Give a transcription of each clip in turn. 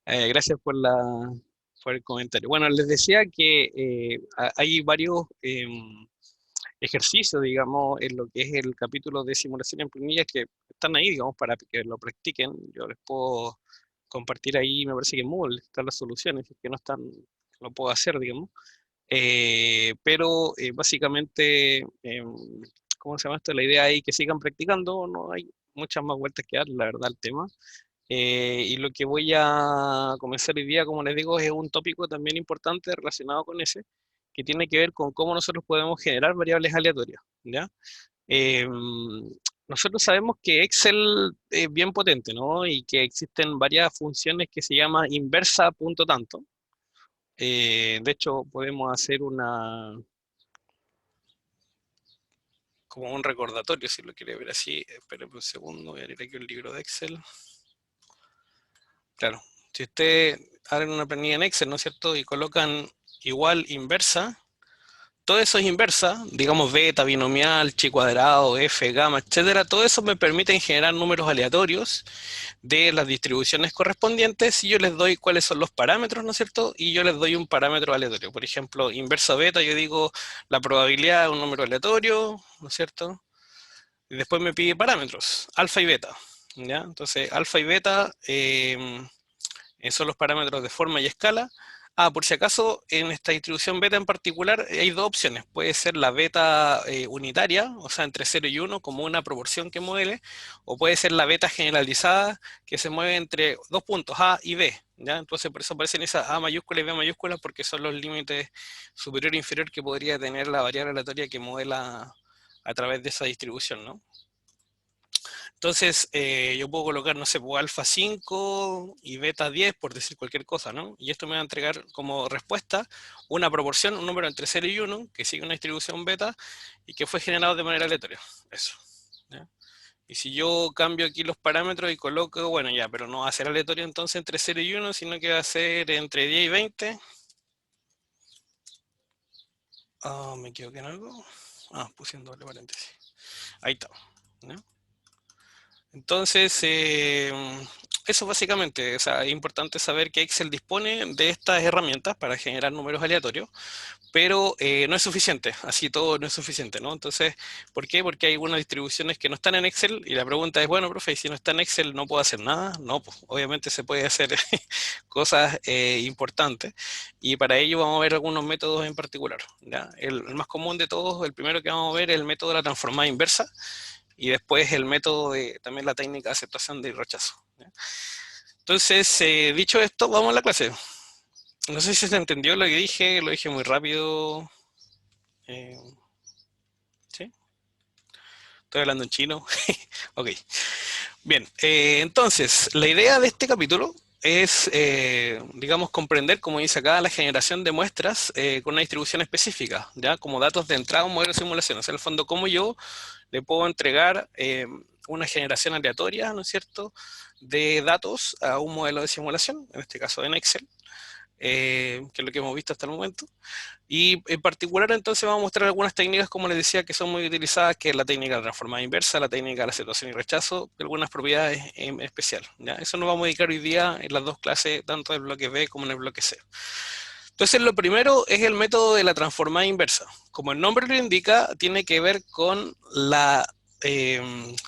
Gracias por el comentario. Bueno, les decía que hay varios ejercicios, digamos, en lo que es el capítulo de simulación en planillas que están ahí, digamos, para que lo practiquen. Yo les puedo compartir ahí, me parece que en Moodle están las soluciones, si es que no están, lo puedo hacer, digamos. Pero básicamente, ¿cómo se llama esto? La idea es que sigan practicando, no hay muchas más vueltas que dar, la verdad, al tema. Y lo que voy a comenzar hoy día, como les digo, es un tópico también importante relacionado con ese, que tiene que ver con cómo nosotros podemos generar variables aleatorias, ¿ya? Eh, Nosotros sabemos que Excel es bien potente, ¿no? Y que existen varias funciones que se llama inversa punto tanto. De hecho, podemos hacer como un recordatorio, si lo quiere ver así. Esperen un segundo, voy a abrir aquí el libro de Excel. Claro, si usted abren una planilla en Excel, ¿no es cierto? Y colocan igual inversa, todo eso es inversa, digamos beta, binomial, chi cuadrado, f, gamma, etcétera. Todo eso me permite generar números aleatorios de las distribuciones correspondientes y yo les doy cuáles son los parámetros, ¿no es cierto? Y yo les doy un parámetro aleatorio. Por ejemplo, inversa beta, yo digo la probabilidad de un número aleatorio, ¿no es cierto? Y después me pide parámetros, alfa y beta. ¿Ya? Entonces, alfa y beta son los parámetros de forma y escala. Ah, por si acaso, en esta distribución beta en particular hay dos opciones. Puede ser la beta unitaria, o sea, entre 0 y 1, como una proporción que modele, o puede ser la beta generalizada, que se mueve entre dos puntos, A y B. ¿Ya? Entonces, por eso aparecen esas A mayúscula y B mayúscula, porque son los límites superior e inferior que podría tener la variable aleatoria que modela a través de esa distribución, ¿no? Entonces, yo puedo colocar, no sé, pues, alfa 5 y beta 10, por decir cualquier cosa, ¿no? Y esto me va a entregar como respuesta una proporción, un número entre 0 y 1, que sigue una distribución beta y que fue generado de manera aleatoria. Eso. ¿Ya? Y si yo cambio aquí los parámetros y coloco, bueno, ya, pero no va a ser aleatorio entonces entre 0 y 1, sino que va a ser entre 10 y 20. Ah, me equivoqué en algo. Ah, puse un doble paréntesis. Ahí está. ¿Ya? Entonces, eso básicamente, o sea, es importante saber que Excel dispone de estas herramientas para generar números aleatorios, pero no es suficiente, así todo no es suficiente, ¿no? Entonces, ¿por qué? Porque hay algunas distribuciones que no están en Excel y la pregunta es, bueno, profe, ¿y si no está en Excel no puedo hacer nada? No, pues obviamente se puede hacer cosas importantes y para ello vamos a ver algunos métodos en particular, ¿ya? El más común de todos, el primero que vamos a ver es el método de la transformada inversa, y después el método de también la técnica de aceptación y rechazo. ¿Ya? Entonces, dicho esto, vamos a la clase. No sé si se entendió lo que dije, lo dije muy rápido. Eh, ¿Sí? Estoy hablando en chino. Ok. Bien, entonces, la idea de este capítulo es, digamos, comprender, como dice acá, la generación de muestras con una distribución específica, ¿ya? Como datos de entrada a un modelo de simulación. O sea, en el fondo, cómo yo le puedo entregar una generación aleatoria, ¿no es cierto?, de datos a un modelo de simulación, en este caso en Excel, que es lo que hemos visto hasta el momento. Y en particular entonces vamos a mostrar algunas técnicas, como les decía, que son muy utilizadas, que es la técnica de transformada inversa, la técnica de la aceptación y rechazo, y algunas propiedades en especial. ¿Ya? Eso nos vamos a dedicar hoy día en las dos clases, tanto en el bloque B como en el bloque C. Entonces lo primero es el método de la transformada inversa. Como el nombre lo indica, tiene que ver con la,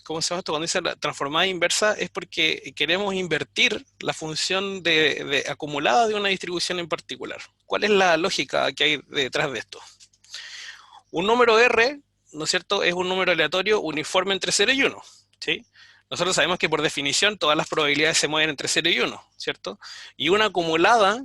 ¿cómo se llama esto? Cuando dice la transformada inversa es porque queremos invertir la función de acumulada de una distribución en particular. ¿Cuál es la lógica que hay detrás de esto? Un número R, ¿no es cierto?, es un número aleatorio uniforme entre 0 y 1, ¿sí? Nosotros sabemos que por definición todas las probabilidades se mueven entre 0 y 1, ¿cierto? Y una acumulada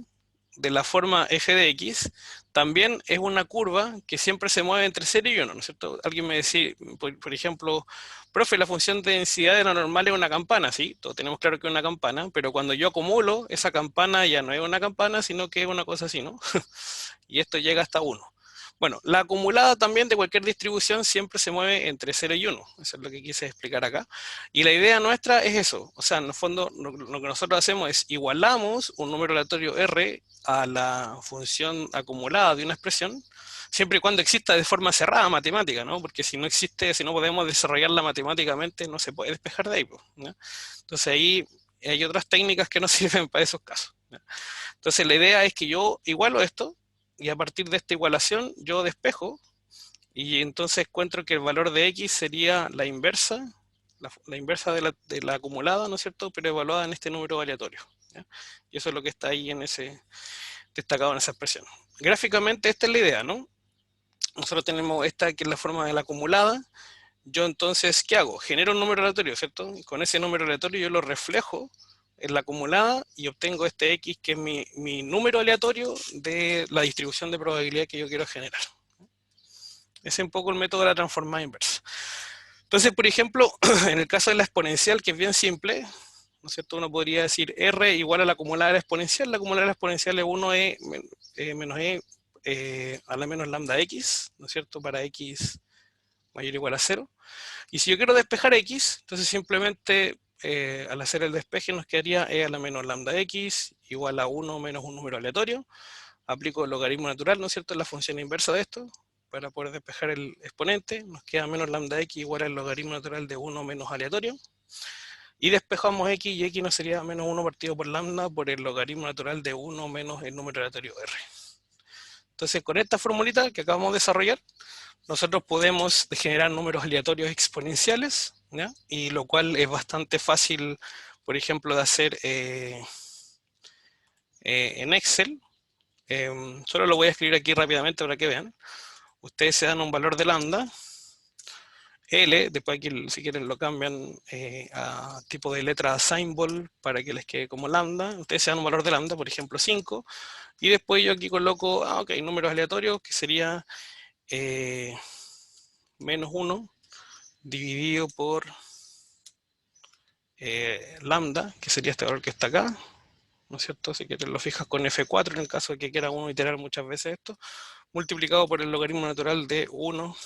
de la forma f de x también es una curva que siempre se mueve entre 0 y 1, ¿no es cierto? Alguien me decía, por ejemplo, profe, la función de densidad de la normal es una campana, ¿sí? Todos tenemos claro que es una campana, pero cuando yo acumulo, esa campana ya no es una campana, sino que es una cosa así, ¿no? Y esto llega hasta 1. Bueno, la acumulada también de cualquier distribución siempre se mueve entre 0 y 1. Eso es lo que quise explicar acá. Y la idea nuestra es eso. O sea, en el fondo, lo que nosotros hacemos es igualamos un número aleatorio R a la función acumulada de una expresión, siempre y cuando exista de forma cerrada matemática, ¿no? Porque si no existe, si no podemos desarrollarla matemáticamente, no se puede despejar de ahí, ¿no? Entonces ahí hay otras técnicas que no sirven para esos casos. Entonces la idea es que yo igualo esto y a partir de esta igualación yo despejo y entonces encuentro que el valor de x sería la inversa de la acumulada, ¿no es cierto? Pero evaluada en este número aleatorio. ¿Ya? Y eso es lo que está ahí en ese, destacado en esa expresión. Gráficamente esta es la idea, ¿no? Nosotros tenemos esta que es la forma de la acumulada. Yo entonces, ¿qué hago? Genero un número aleatorio, ¿cierto? Y con ese número aleatorio yo lo reflejo en la acumulada y obtengo este x que es mi número aleatorio de la distribución de probabilidad que yo quiero generar. Ese es un poco el método de la transformada inversa. Entonces, por ejemplo, en el caso de la exponencial, que es bien simple, ¿no es cierto? Uno podría decir R igual a la acumulada de la exponencial. La acumulada de la exponencial es 1e menos a la menos lambda x, ¿no es cierto? Para x mayor o igual a 0. Y si yo quiero despejar x, entonces simplemente al hacer el despeje nos quedaría e a la menos lambda x igual a 1 menos un número aleatorio. Aplico el logaritmo natural, ¿no es cierto? La función inversa de esto, para poder despejar el exponente. Nos queda menos lambda x igual al logaritmo natural de 1 menos aleatorio. Y despejamos x y x no sería menos 1 partido por lambda por el logaritmo natural de 1 menos el número aleatorio r. Entonces con esta formulita que acabamos de desarrollar, nosotros podemos generar números aleatorios exponenciales, ¿ya? Y lo cual es bastante fácil, por ejemplo, de hacer en Excel. Solo lo voy a escribir aquí rápidamente para que vean. Ustedes se dan un valor de lambda, L, después aquí si quieren lo cambian a tipo de letra symbol para que les quede como lambda. Ustedes se dan un valor de lambda, por ejemplo 5, y después yo aquí coloco, ok, números aleatorios, que sería menos 1 dividido por lambda, que sería este valor que está acá, ¿no es cierto? Si quieres lo fijas con F4 en el caso de que quiera uno iterar muchas veces esto, multiplicado por el logaritmo natural de 1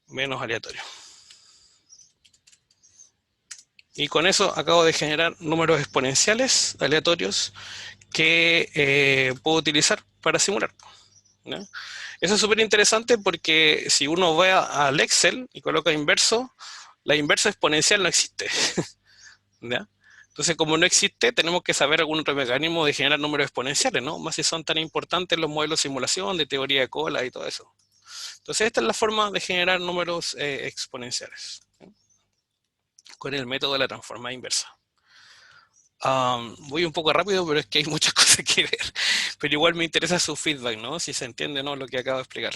menos aleatorio. Y con eso acabo de generar números exponenciales aleatorios que puedo utilizar para simular, ¿no? Eso es súper interesante porque si uno va al Excel y coloca inverso, la inversa exponencial no existe. ¿Ya? Entonces, como no existe, tenemos que saber algún otro mecanismo de generar números exponenciales, ¿no? Más si son tan importantes los modelos de simulación, de teoría de cola y todo eso. Entonces, esta es la forma de generar números exponenciales, ¿no? Con el método de la transformada inversa. Voy un poco rápido, pero es que hay muchas cosas que ver. Pero igual me interesa su feedback, ¿no? Si se entiende, ¿no? Lo que acabo de explicar.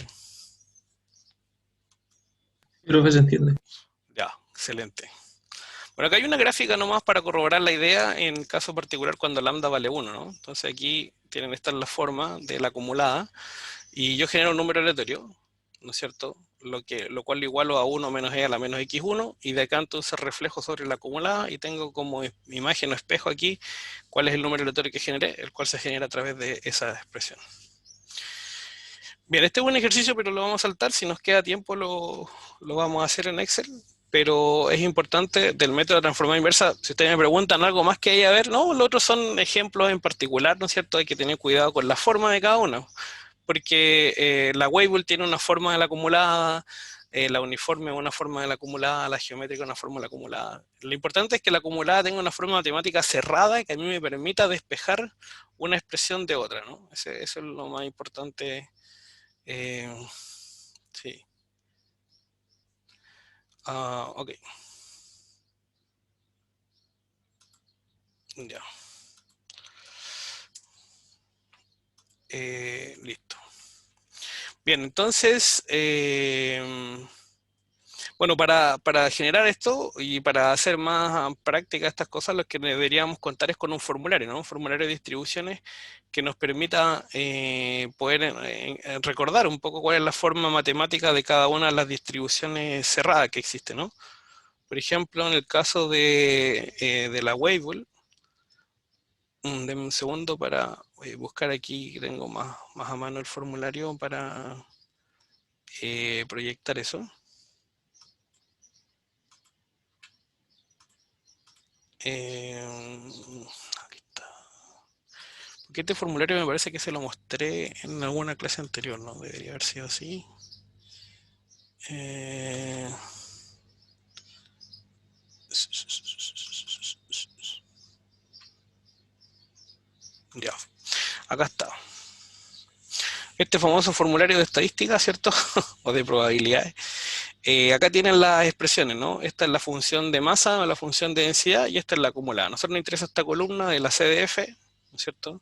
Creo que se entiende. Ya, excelente. Bueno, acá hay una gráfica nomás para corroborar la idea en caso particular cuando lambda vale 1, ¿no? Entonces aquí tienen esta la forma de la acumulada y yo genero un número aleatorio, ¿no es cierto? Lo cual lo igualo a 1 menos e a la menos x1 y de acá entonces reflejo sobre la acumulada y tengo como imagen o espejo aquí cuál es el número aleatorio que generé, el cual se genera a través de esa expresión. Bien, este es un ejercicio, pero lo vamos a saltar. Si nos queda tiempo, lo vamos a hacer en Excel. Pero es importante del método de transformada inversa. Si ustedes me preguntan algo más que hay a ver, no, los otros son ejemplos en particular, ¿no es cierto? Hay que tener cuidado con la forma de cada uno. Porque la Weibull tiene una forma de la acumulada, la uniforme una forma de la acumulada, la geométrica una forma de la acumulada. Lo importante es que la acumulada tenga una forma matemática cerrada que a mí me permita despejar una expresión de otra, ¿no? Eso es lo más importante. Sí. Ok. Ya. Listo. Bien, entonces, bueno, para generar esto y para hacer más práctica estas cosas, lo que deberíamos contar es con un formulario, ¿no? Un formulario de distribuciones que nos permita poder recordar un poco cuál es la forma matemática de cada una de las distribuciones cerradas que existen, ¿no? Por ejemplo, en el caso de la Weibull, denme un segundo para buscar aquí, tengo más a mano el formulario para proyectar eso. Aquí está. Porque este formulario me parece que se lo mostré en alguna clase anterior, ¿no? Debería haber sido así. Eh, Ya, acá está. Este famoso formulario de estadística, ¿cierto? O de probabilidades. Acá tienen las expresiones, ¿no? Esta es la función de masa o la función de densidad y esta es la acumulada. A nosotros nos interesa esta columna de la CDF, ¿no es cierto?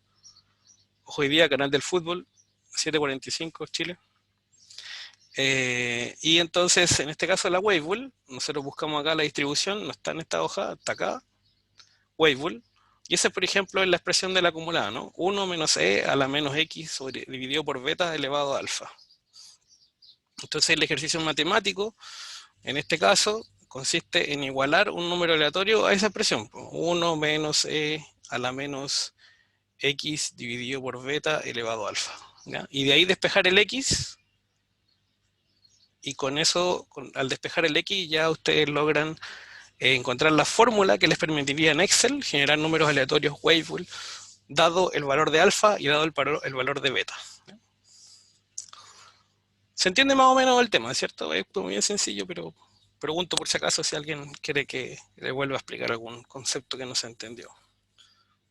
Ojo, hoy día, canal del fútbol, 7:45 Chile. Y entonces, en este caso, la Weibull, nosotros buscamos acá la distribución, no está en esta hoja, está acá, Weibull. Y esa, por ejemplo, es la expresión de la acumulada, ¿no? 1 menos e a la menos x dividido por beta elevado a alfa. Entonces, el ejercicio matemático, en este caso, consiste en igualar un número aleatorio a esa expresión. 1 menos e a la menos x dividido por beta elevado a alfa. ¿Ya? Y de ahí despejar el x, y con eso, al despejar el x, ya ustedes logran encontrar la fórmula que les permitiría en Excel generar números aleatorios Weibull, dado el valor de alfa y dado el valor de beta. ¿Se entiende más o menos el tema, cierto? Es muy bien sencillo, pero pregunto por si acaso si alguien quiere que le vuelva a explicar algún concepto que no se entendió.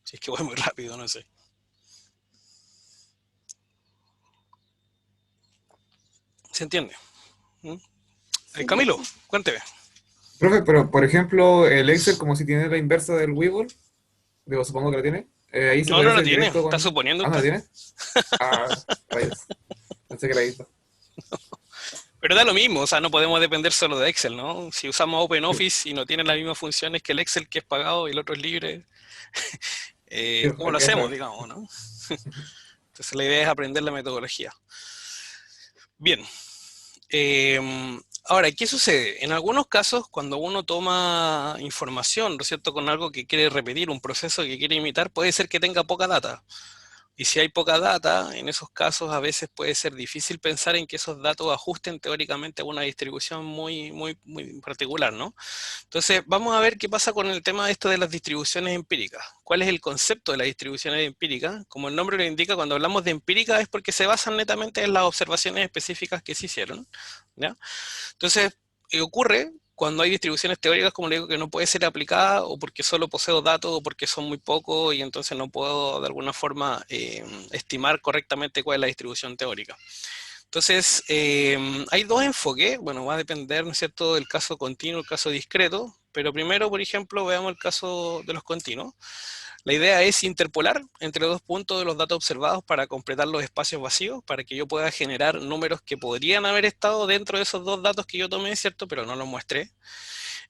Si es que voy muy rápido, no sé. ¿Se entiende? ¿Mm? Sí, Camilo, cuénteme. profe, pero por ejemplo, el Excel, como si tiene la inversa del Webull, digo, supongo que lo tiene, ahí se No, puede no lo hacer tiene. directo ¿Está con. suponiendo Ah, ¿no lo usted? tiene? Ah, rayos. Pensé que la hizo. Pero da lo mismo, o sea, no podemos depender solo de Excel, ¿no? Si usamos OpenOffice y no tiene las mismas funciones que el Excel, que es pagado y el otro es libre, Sí, ¿cómo hay lo que hacemos, saber. digamos, ¿no? Entonces la idea es aprender la metodología. Bien. Ahora, ¿qué sucede? En algunos casos, cuando uno toma información, ¿no es cierto?, con algo que quiere repetir, un proceso que quiere imitar, puede ser que tenga poca data. Y si hay poca data, en esos casos a veces puede ser difícil pensar en que esos datos ajusten teóricamente a una distribución muy particular, ¿no? Entonces, vamos a ver qué pasa con el tema de esto de las distribuciones empíricas. ¿Cuál es el concepto de las distribuciones empíricas? Como el nombre lo indica, cuando hablamos de empírica es porque se basan netamente en las observaciones específicas que se hicieron, ¿ya? Entonces, ocurre cuando hay distribuciones teóricas, como le digo, que no puede ser aplicada o porque solo poseo datos o porque son muy pocos y entonces no puedo de alguna forma estimar correctamente cuál es la distribución teórica. Entonces, hay dos enfoques, bueno, va a depender, ¿no es cierto?, del caso continuo, el caso discreto, pero primero, por ejemplo, veamos el caso de los continuos. La idea es interpolar entre dos puntos de los datos observados para completar los espacios vacíos, para que yo pueda generar números que podrían haber estado dentro de esos dos datos que yo tomé, ¿cierto?, pero no los muestré.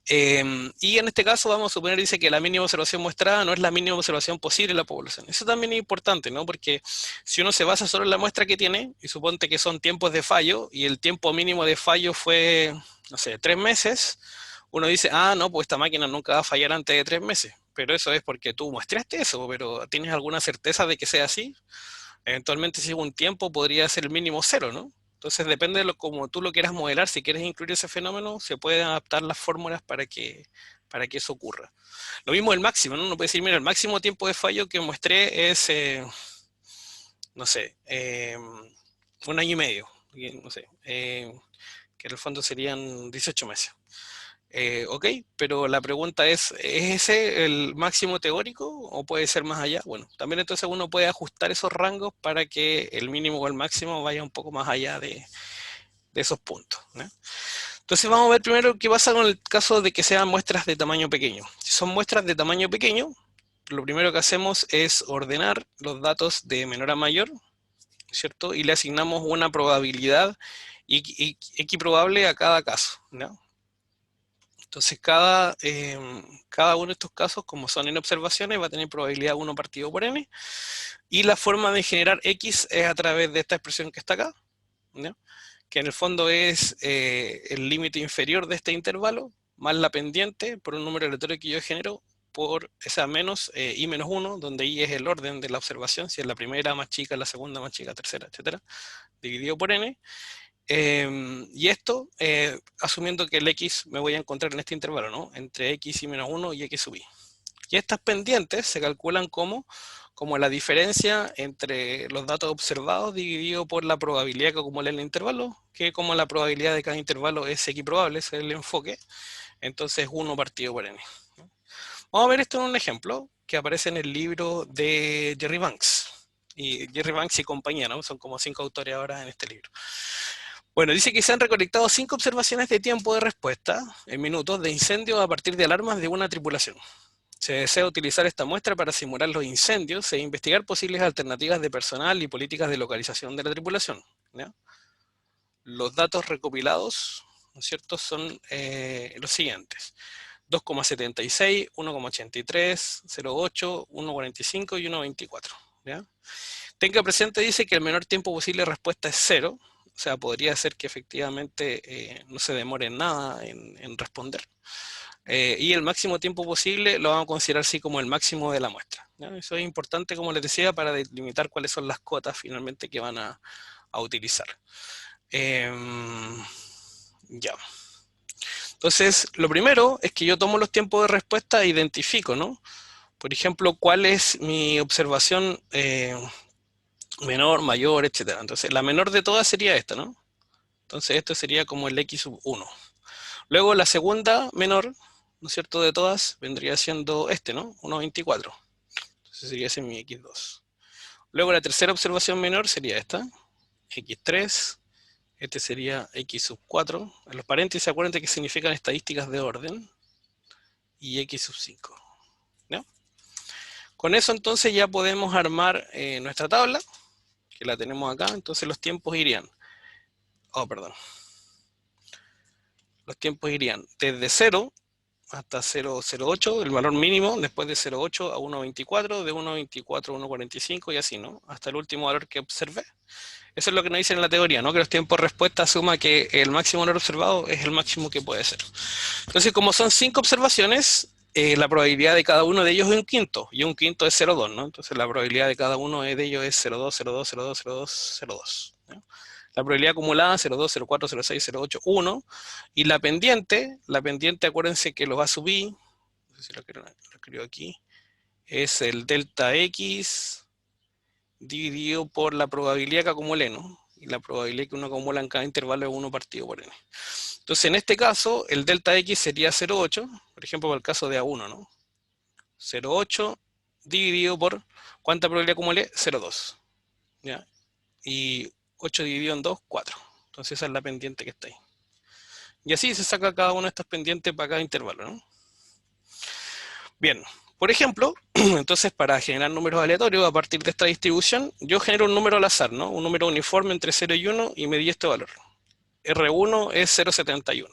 Y en este caso vamos a suponer, dice que la mínima observación muestrada no es la mínima observación posible en la población. Eso también es importante, ¿no? Porque si uno se basa solo en la muestra que tiene, y suponte que son tiempos de fallo, y el tiempo mínimo de fallo fue, no sé, 3 meses, uno dice, ah, no, pues esta máquina nunca va a fallar antes de 3 meses. Pero eso es porque tú muestraste eso, pero ¿tienes alguna certeza de que sea así? Eventualmente, si es un tiempo, podría ser el mínimo cero, ¿no? Entonces, depende de como tú lo quieras modelar, si quieres incluir ese fenómeno, se pueden adaptar las fórmulas para que eso ocurra. Lo mismo el máximo, ¿no? Uno puede decir, mira, el máximo tiempo de fallo que muestré es, no sé, 1 año y medio, no sé, que en el fondo serían 18 meses. Ok, pero la pregunta ¿es ese el máximo teórico o puede ser más allá? Bueno, también entonces uno puede ajustar esos rangos para que el mínimo o el máximo vaya un poco más allá de esos puntos, ¿no? Entonces vamos a ver primero qué pasa con el caso de que sean muestras de tamaño pequeño. Si son muestras de tamaño pequeño, lo primero que hacemos es ordenar los datos de menor a mayor, ¿cierto? Y le asignamos una probabilidad equiprobable a cada caso, ¿no? Entonces, cada uno de estos casos, como son en observaciones, va a tener probabilidad 1 partido por n. Y la forma de generar x es a través de esta expresión que está acá, ¿no? Que en el fondo es el límite inferior de este intervalo, más la pendiente por un número aleatorio que yo genero, por esa menos i menos 1, donde i es el orden de la observación, si es la primera más chica, la segunda más chica, tercera, etcétera, dividido por n. Y esto, asumiendo que el x me voy a encontrar en este intervalo, ¿no? Entre x y menos 1 y x sub i. Y estas pendientes se calculan como la diferencia entre los datos observados dividido por la probabilidad que acumula el intervalo, que como la probabilidad de cada intervalo es equiprobable, ese es el enfoque, entonces 1 partido por n. Vamos a ver esto en un ejemplo. que aparece en el libro de Jerry Banks. Y Jerry Banks y compañía, ¿no? Son como 5 autores ahora en este libro. Bueno, dice que se han recolectado 5 observaciones de tiempo de respuesta en minutos de incendio a partir de alarmas de una tripulación. Se desea utilizar esta muestra para simular los incendios e investigar posibles alternativas de personal y políticas de localización de la tripulación, ¿ya? Los datos recopilados, ¿no es cierto?, son los siguientes. 2,76, 1,83, 0,8, 1,45 y 1,24. ¿Ya? Tenga presente, dice que el menor tiempo posible de respuesta es 0. O sea, podría ser que efectivamente no se demore nada en responder. Y el máximo tiempo posible lo vamos a considerar así como el máximo de la muestra, ¿ya? Eso es importante, como les decía, para delimitar cuáles son las cotas finalmente que van a utilizar. Ya. Entonces, lo primero es que yo tomo los tiempos de respuesta e identifico, ¿no? Por ejemplo, cuál es mi observación menor, mayor, etcétera. Entonces, la menor de todas sería esta, ¿no? Entonces, esto sería como el X sub 1. Luego, la segunda menor, ¿no es cierto?, de todas, vendría siendo este, ¿no? 1,24. Entonces, sería ese mi X2. Luego, la tercera observación menor sería esta, X3. Este sería X sub 4. En los paréntesis, acuérdense que significan estadísticas de orden. Y X sub 5. ¿No? Con eso entonces ya podemos armar nuestra tabla, que la tenemos acá. Entonces los tiempos irían, los tiempos irían desde 0 hasta 0,08, el valor mínimo, después de 0,8 a 1,24, de 1,24 a 1,45 y así, ¿no? Hasta el último valor que observé. Eso es lo que nos dicen en la teoría, ¿no? Que los tiempos de respuesta asuma que el máximo valor observado es el máximo que puede ser. Entonces, como son 5 observaciones, la probabilidad de cada uno de ellos es un quinto, y un quinto es 0,2, ¿no? Entonces la probabilidad de cada uno de ellos es 0,2, 0,2, 0,2, 0,2, 0,2. ¿no? La probabilidad acumulada 0,2, 0,4, 0,6, 0,8, 1. Y la pendiente, acuérdense que lo va a subir, no sé si lo escribo aquí, es el delta X dividido por la probabilidad que acumulé, ¿no? Y la probabilidad que uno acumula en cada intervalo es 1 partido por n. Entonces, en este caso, el delta X sería 0,8, por ejemplo, para el caso de A1, ¿no? 0,8 dividido por, ¿cuánta probabilidad acumulé? 0,2. ¿Ya? Y 8 dividido en 2, 4. Entonces esa es la pendiente que está ahí. Y así se saca cada una de estas pendientes para cada intervalo, ¿no? Bien, por ejemplo, entonces para generar números aleatorios a partir de esta distribución, yo genero un número al azar, ¿no? Un número uniforme entre 0 y 1 y me di este valor. R1 es 0,71.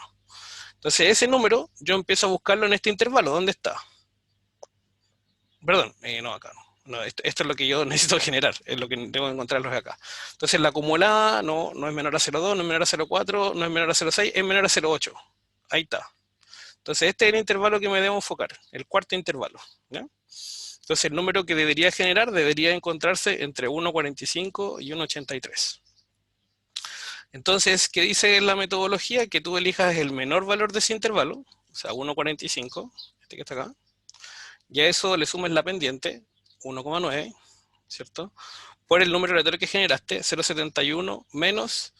Entonces ese número yo empiezo a buscarlo en este intervalo. ¿Dónde está? Perdón, no, acá no. No, esto es lo que yo necesito generar, es lo que tengo que encontrarlos acá. Entonces la acumulada no es menor a 0,2, no es menor a 0,4, no es menor a 0,6, es menor a 0,8. Ahí está. Entonces este es el intervalo que me debo enfocar, el cuarto intervalo. ¿Ya? Entonces el número que debería generar debería encontrarse entre 1,45 y 1,83. Entonces, ¿qué dice la metodología? Que tú elijas el menor valor de ese intervalo, o sea, 1,45, este que está acá, y a eso le sumes la pendiente, 1,9, ¿cierto? Por el número aleatorio que generaste, 0,71 menos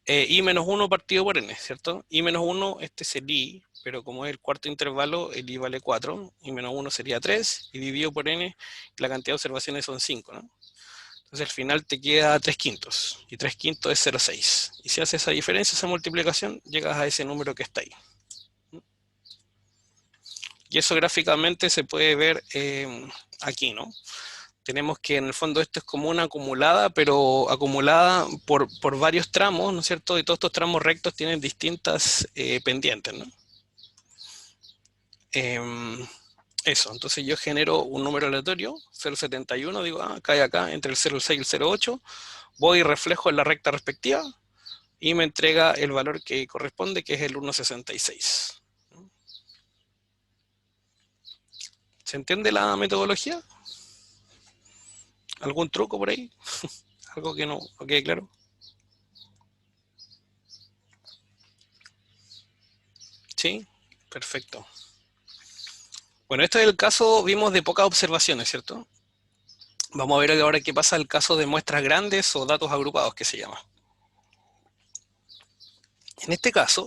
i menos 1 partido por n, ¿cierto? I menos 1, este es el i, pero como es el cuarto intervalo, el i vale 4, i menos 1 sería 3, y dividido por n, la cantidad de observaciones son 5, ¿no? Entonces al final te queda 3 quintos, y 3 quintos es 0,6. Y si haces esa diferencia, esa multiplicación, llegas a ese número que está ahí. Y eso gráficamente se puede ver aquí, ¿no? Tenemos que en el fondo esto es como una acumulada, pero acumulada por varios tramos, ¿no es cierto? Y todos estos tramos rectos tienen distintas pendientes, ¿no? Eso, entonces yo genero un número aleatorio, 0,71, digo, cae acá, entre el 0,6 y el 0,8, voy y reflejo en la recta respectiva, y me entrega el valor que corresponde, que es el 1,66. ¿Se entiende la metodología? ¿Algún truco por ahí? ¿Algo que no quede claro? ¿Sí? Perfecto. Bueno, este es el caso, vimos, de pocas observaciones, ¿cierto? Vamos a ver ahora qué pasa el caso de muestras grandes o datos agrupados, que se llama. En este caso,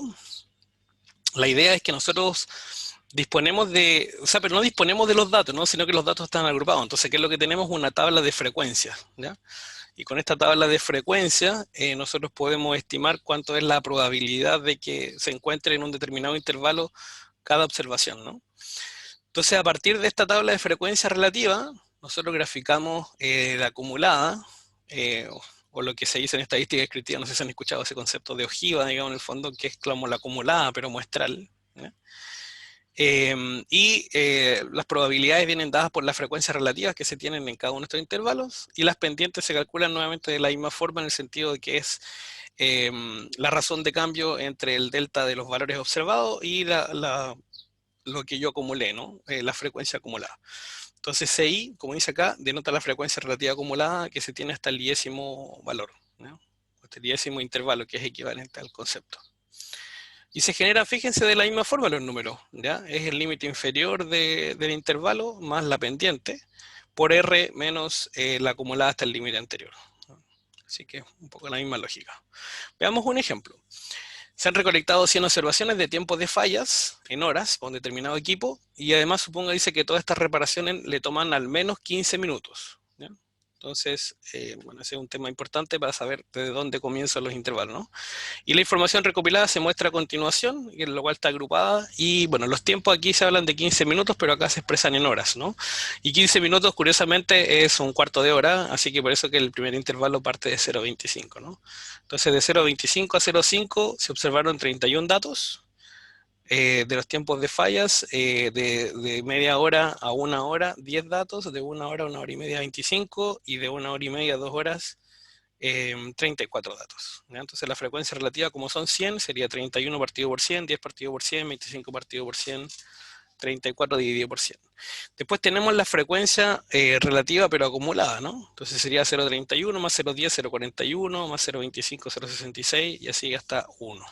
la idea es que nosotros disponemos de, o sea, pero no disponemos de los datos, ¿no? Sino que los datos están agrupados. Entonces, ¿qué es lo que tenemos? Una tabla de frecuencias, ¿ya? Y con esta tabla de frecuencia, nosotros podemos estimar cuánto es la probabilidad de que se encuentre en un determinado intervalo cada observación, ¿no? Entonces, a partir de esta tabla de frecuencia relativa, nosotros graficamos la acumulada, o lo que se dice en estadística descriptiva, no sé si han escuchado ese concepto de ojiva, digamos, en el fondo, que es como la acumulada, pero muestral, ¿ya? Las probabilidades vienen dadas por las frecuencias relativas que se tienen en cada uno de estos intervalos, y las pendientes se calculan nuevamente de la misma forma, en el sentido de que es la razón de cambio entre el delta de los valores observados y lo que yo acumulé, ¿no? La frecuencia acumulada. Entonces CI, como dice acá, denota la frecuencia relativa acumulada que se tiene hasta el 10º valor, ¿no? Este 10º intervalo, que es equivalente al concepto. Y se genera, fíjense, de la misma forma los números, ¿ya? Es el límite inferior del intervalo más la pendiente por R menos la acumulada hasta el límite anterior, ¿no? Así que un poco la misma lógica. Veamos un ejemplo. Se han recolectado 100 observaciones de tiempos de fallas en horas con determinado equipo, y además dice que todas estas reparaciones le toman al menos 15 minutos, ¿ya? Entonces, bueno, ese es un tema importante para saber desde dónde comienzan los intervalos, ¿no? Y la información recopilada se muestra a continuación, en lo cual está agrupada, y bueno, los tiempos aquí se hablan de 15 minutos, pero acá se expresan en horas, ¿no? Y 15 minutos, curiosamente, es un cuarto de hora, así que por eso que el primer intervalo parte de 0,25, ¿no? Entonces, de 0,25 a 0,5 se observaron 31 datos de los tiempos de fallas, de media hora a una hora, 10 datos, de una hora a una hora y media, 25, y de una hora y media a 2 horas, 34 datos, ¿ya? Entonces la frecuencia relativa, como son 100, sería 31 partido por 100, 10 partido por 100, 25 partido por 100, 34 dividido por 100. Después tenemos la frecuencia relativa pero acumulada, ¿no? Entonces sería 0,31 más 0,10, 0,41 más 0,25, 0,66 y así hasta 1.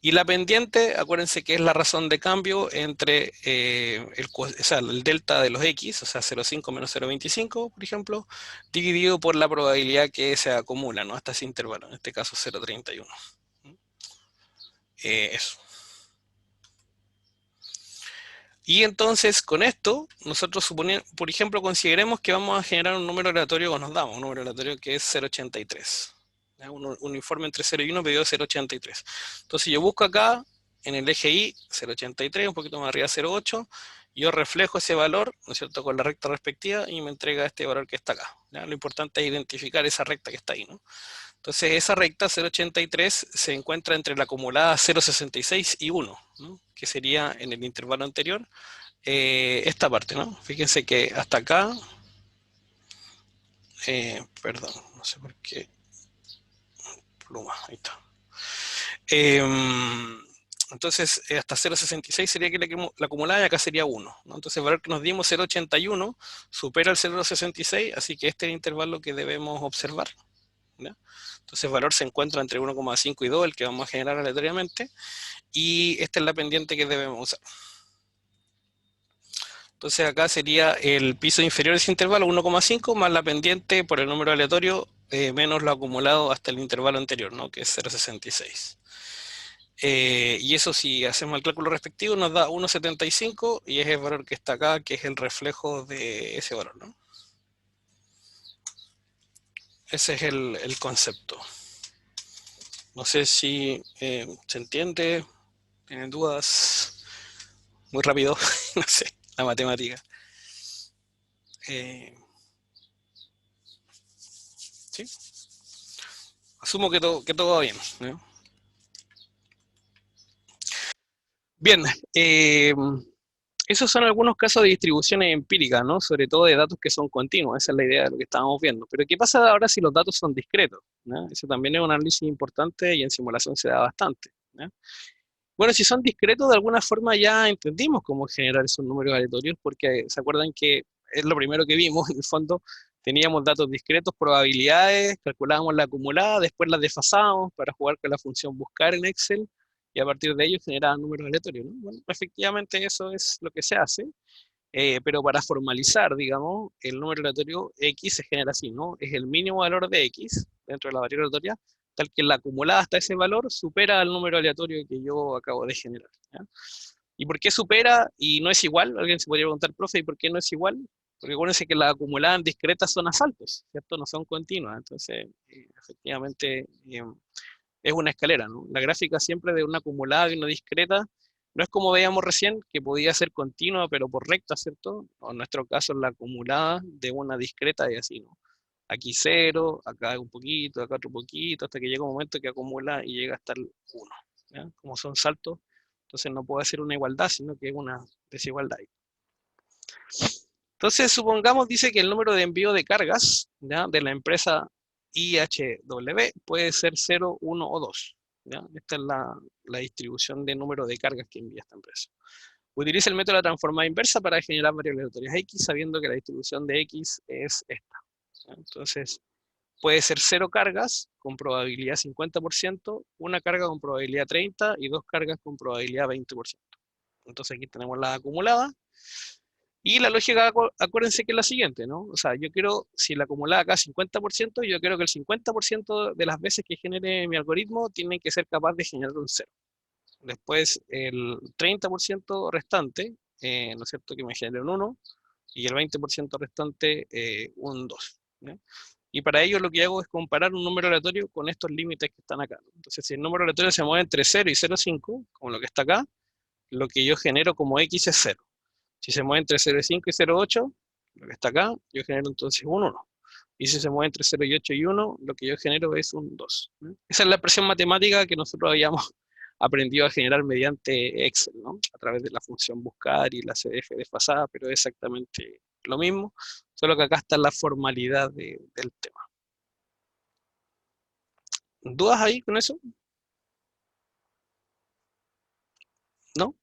Y la pendiente, acuérdense que es la razón de cambio entre el delta de los X, o sea, 0,5 menos 0,25, por ejemplo, dividido por la probabilidad que se acumula, ¿no? Hasta ese intervalo, en este caso 0,31. Eso. Y entonces, con esto, nosotros por ejemplo, consideremos que vamos a generar un número aleatorio que nos damos, un número aleatorio que es 0,83. Un informe entre 0 y 1 pedido 0,83. Entonces yo busco acá, en el eje Y, 0,83, un poquito más arriba 0,8, yo reflejo ese valor, ¿no es cierto?, con la recta respectiva, y me entrega este valor que está acá, ¿ya? Lo importante es identificar esa recta que está ahí, ¿no? Entonces esa recta 0,83 se encuentra entre la acumulada 0,66 y 1, ¿no? Que sería en el intervalo anterior, esta parte, ¿no? Fíjense que hasta acá, perdón, no sé por qué, pluma, ahí está. Entonces, hasta 0,66 sería que la acumulada, y acá sería 1, ¿no? Entonces el valor que nos dimos, 0,81, supera el 0,66, así que este es el intervalo que debemos observar, ¿ya? Entonces el valor se encuentra entre 1,5 y 2, el que vamos a generar aleatoriamente, y esta es la pendiente que debemos usar. Entonces acá sería el piso inferior de ese intervalo, 1,5, más la pendiente por el número aleatorio, menos lo acumulado hasta el intervalo anterior, ¿no? Que es 0,66. Y eso, si hacemos el cálculo respectivo, nos da 1,75, y es el valor que está acá, que es el reflejo de ese valor, ¿no? Ese es el concepto. No sé si se entiende, tienen dudas, muy rápido, no sé, la matemática. ¿Sí? Asumo que todo va bien, ¿no? Bien, esos son algunos casos de distribuciones empíricas, ¿no? Sobre todo de datos que son continuos, esa es la idea de lo que estábamos viendo. Pero ¿qué pasa ahora si los datos son discretos, ¿no? Eso también es un análisis importante, y en simulación se da bastante, ¿no? Bueno, si son discretos, de alguna forma ya entendimos cómo generar esos números aleatorios, porque se acuerdan que es lo primero que vimos, en el fondo teníamos datos discretos, probabilidades, calculábamos la acumulada, después las desfasábamos para jugar con la función buscar en Excel, y a partir de ello generaban números aleatorios, ¿no? Bueno, efectivamente eso es lo que se hace, pero para formalizar, digamos, el número aleatorio X se genera así, ¿no? Es el mínimo valor de X dentro de la variable aleatoria, tal que la acumulada hasta ese valor supera al número aleatorio que yo acabo de generar, ¿ya? ¿Y por qué supera y no es igual? Alguien se podría preguntar, profe, ¿y por qué no es igual? Porque acuérdense que las acumuladas discretas son asaltos, ¿cierto? No son continuas. Entonces, efectivamente, es una escalera, ¿no? La gráfica siempre de una acumulada y una discreta no es como veíamos recién, que podía ser continua, pero por recta, ¿cierto? O en nuestro caso, la acumulada de una discreta y así, ¿no? Aquí cero, acá un poquito, acá otro poquito, hasta que llega un momento que acumula y llega hasta el 1. ¿Ya? Como son saltos, entonces no puede ser una igualdad, sino que es una desigualdad. Entonces, supongamos, dice que el número de envío de cargas, ¿ya?, de la empresa IHW puede ser 0, 1 o 2. ¿Ya? Esta es la distribución de número de cargas que envía esta empresa. Utiliza el método de la transformada inversa para generar variables aleatorias X, sabiendo que la distribución de X es esta. ¿Ya? Entonces, puede ser 0 cargas con probabilidad 50%, una carga con probabilidad 30% y 2 cargas con probabilidad 20%. Entonces aquí tenemos la acumulada. Y la lógica, acuérdense que es la siguiente, ¿no? O sea, yo quiero, si la acumulada acá es 50%, yo quiero que el 50% de las veces que genere mi algoritmo tiene que ser capaz de generar un 0. Después, el 30% restante, ¿no es cierto?, que me genere un 1, y el 20% restante, un 2. ¿Ya? Y para ello lo que hago es comparar un número aleatorio con estos límites que están acá, ¿no? Entonces, si el número aleatorio se mueve entre 0 y 0,5, como lo que está acá, lo que yo genero como X es 0. Si se mueve entre 0,5 y 0,8, lo que está acá, yo genero entonces un 1. Y si se mueve entre 0,8 y 1, lo que yo genero es un 2. ¿No? Esa es la expresión matemática que nosotros habíamos aprendido a generar mediante Excel, ¿no? A través de la función buscar y la CDF desfasada, pero es exactamente lo mismo, solo que acá está la formalidad del tema. ¿Dudas ahí con eso? ¿No?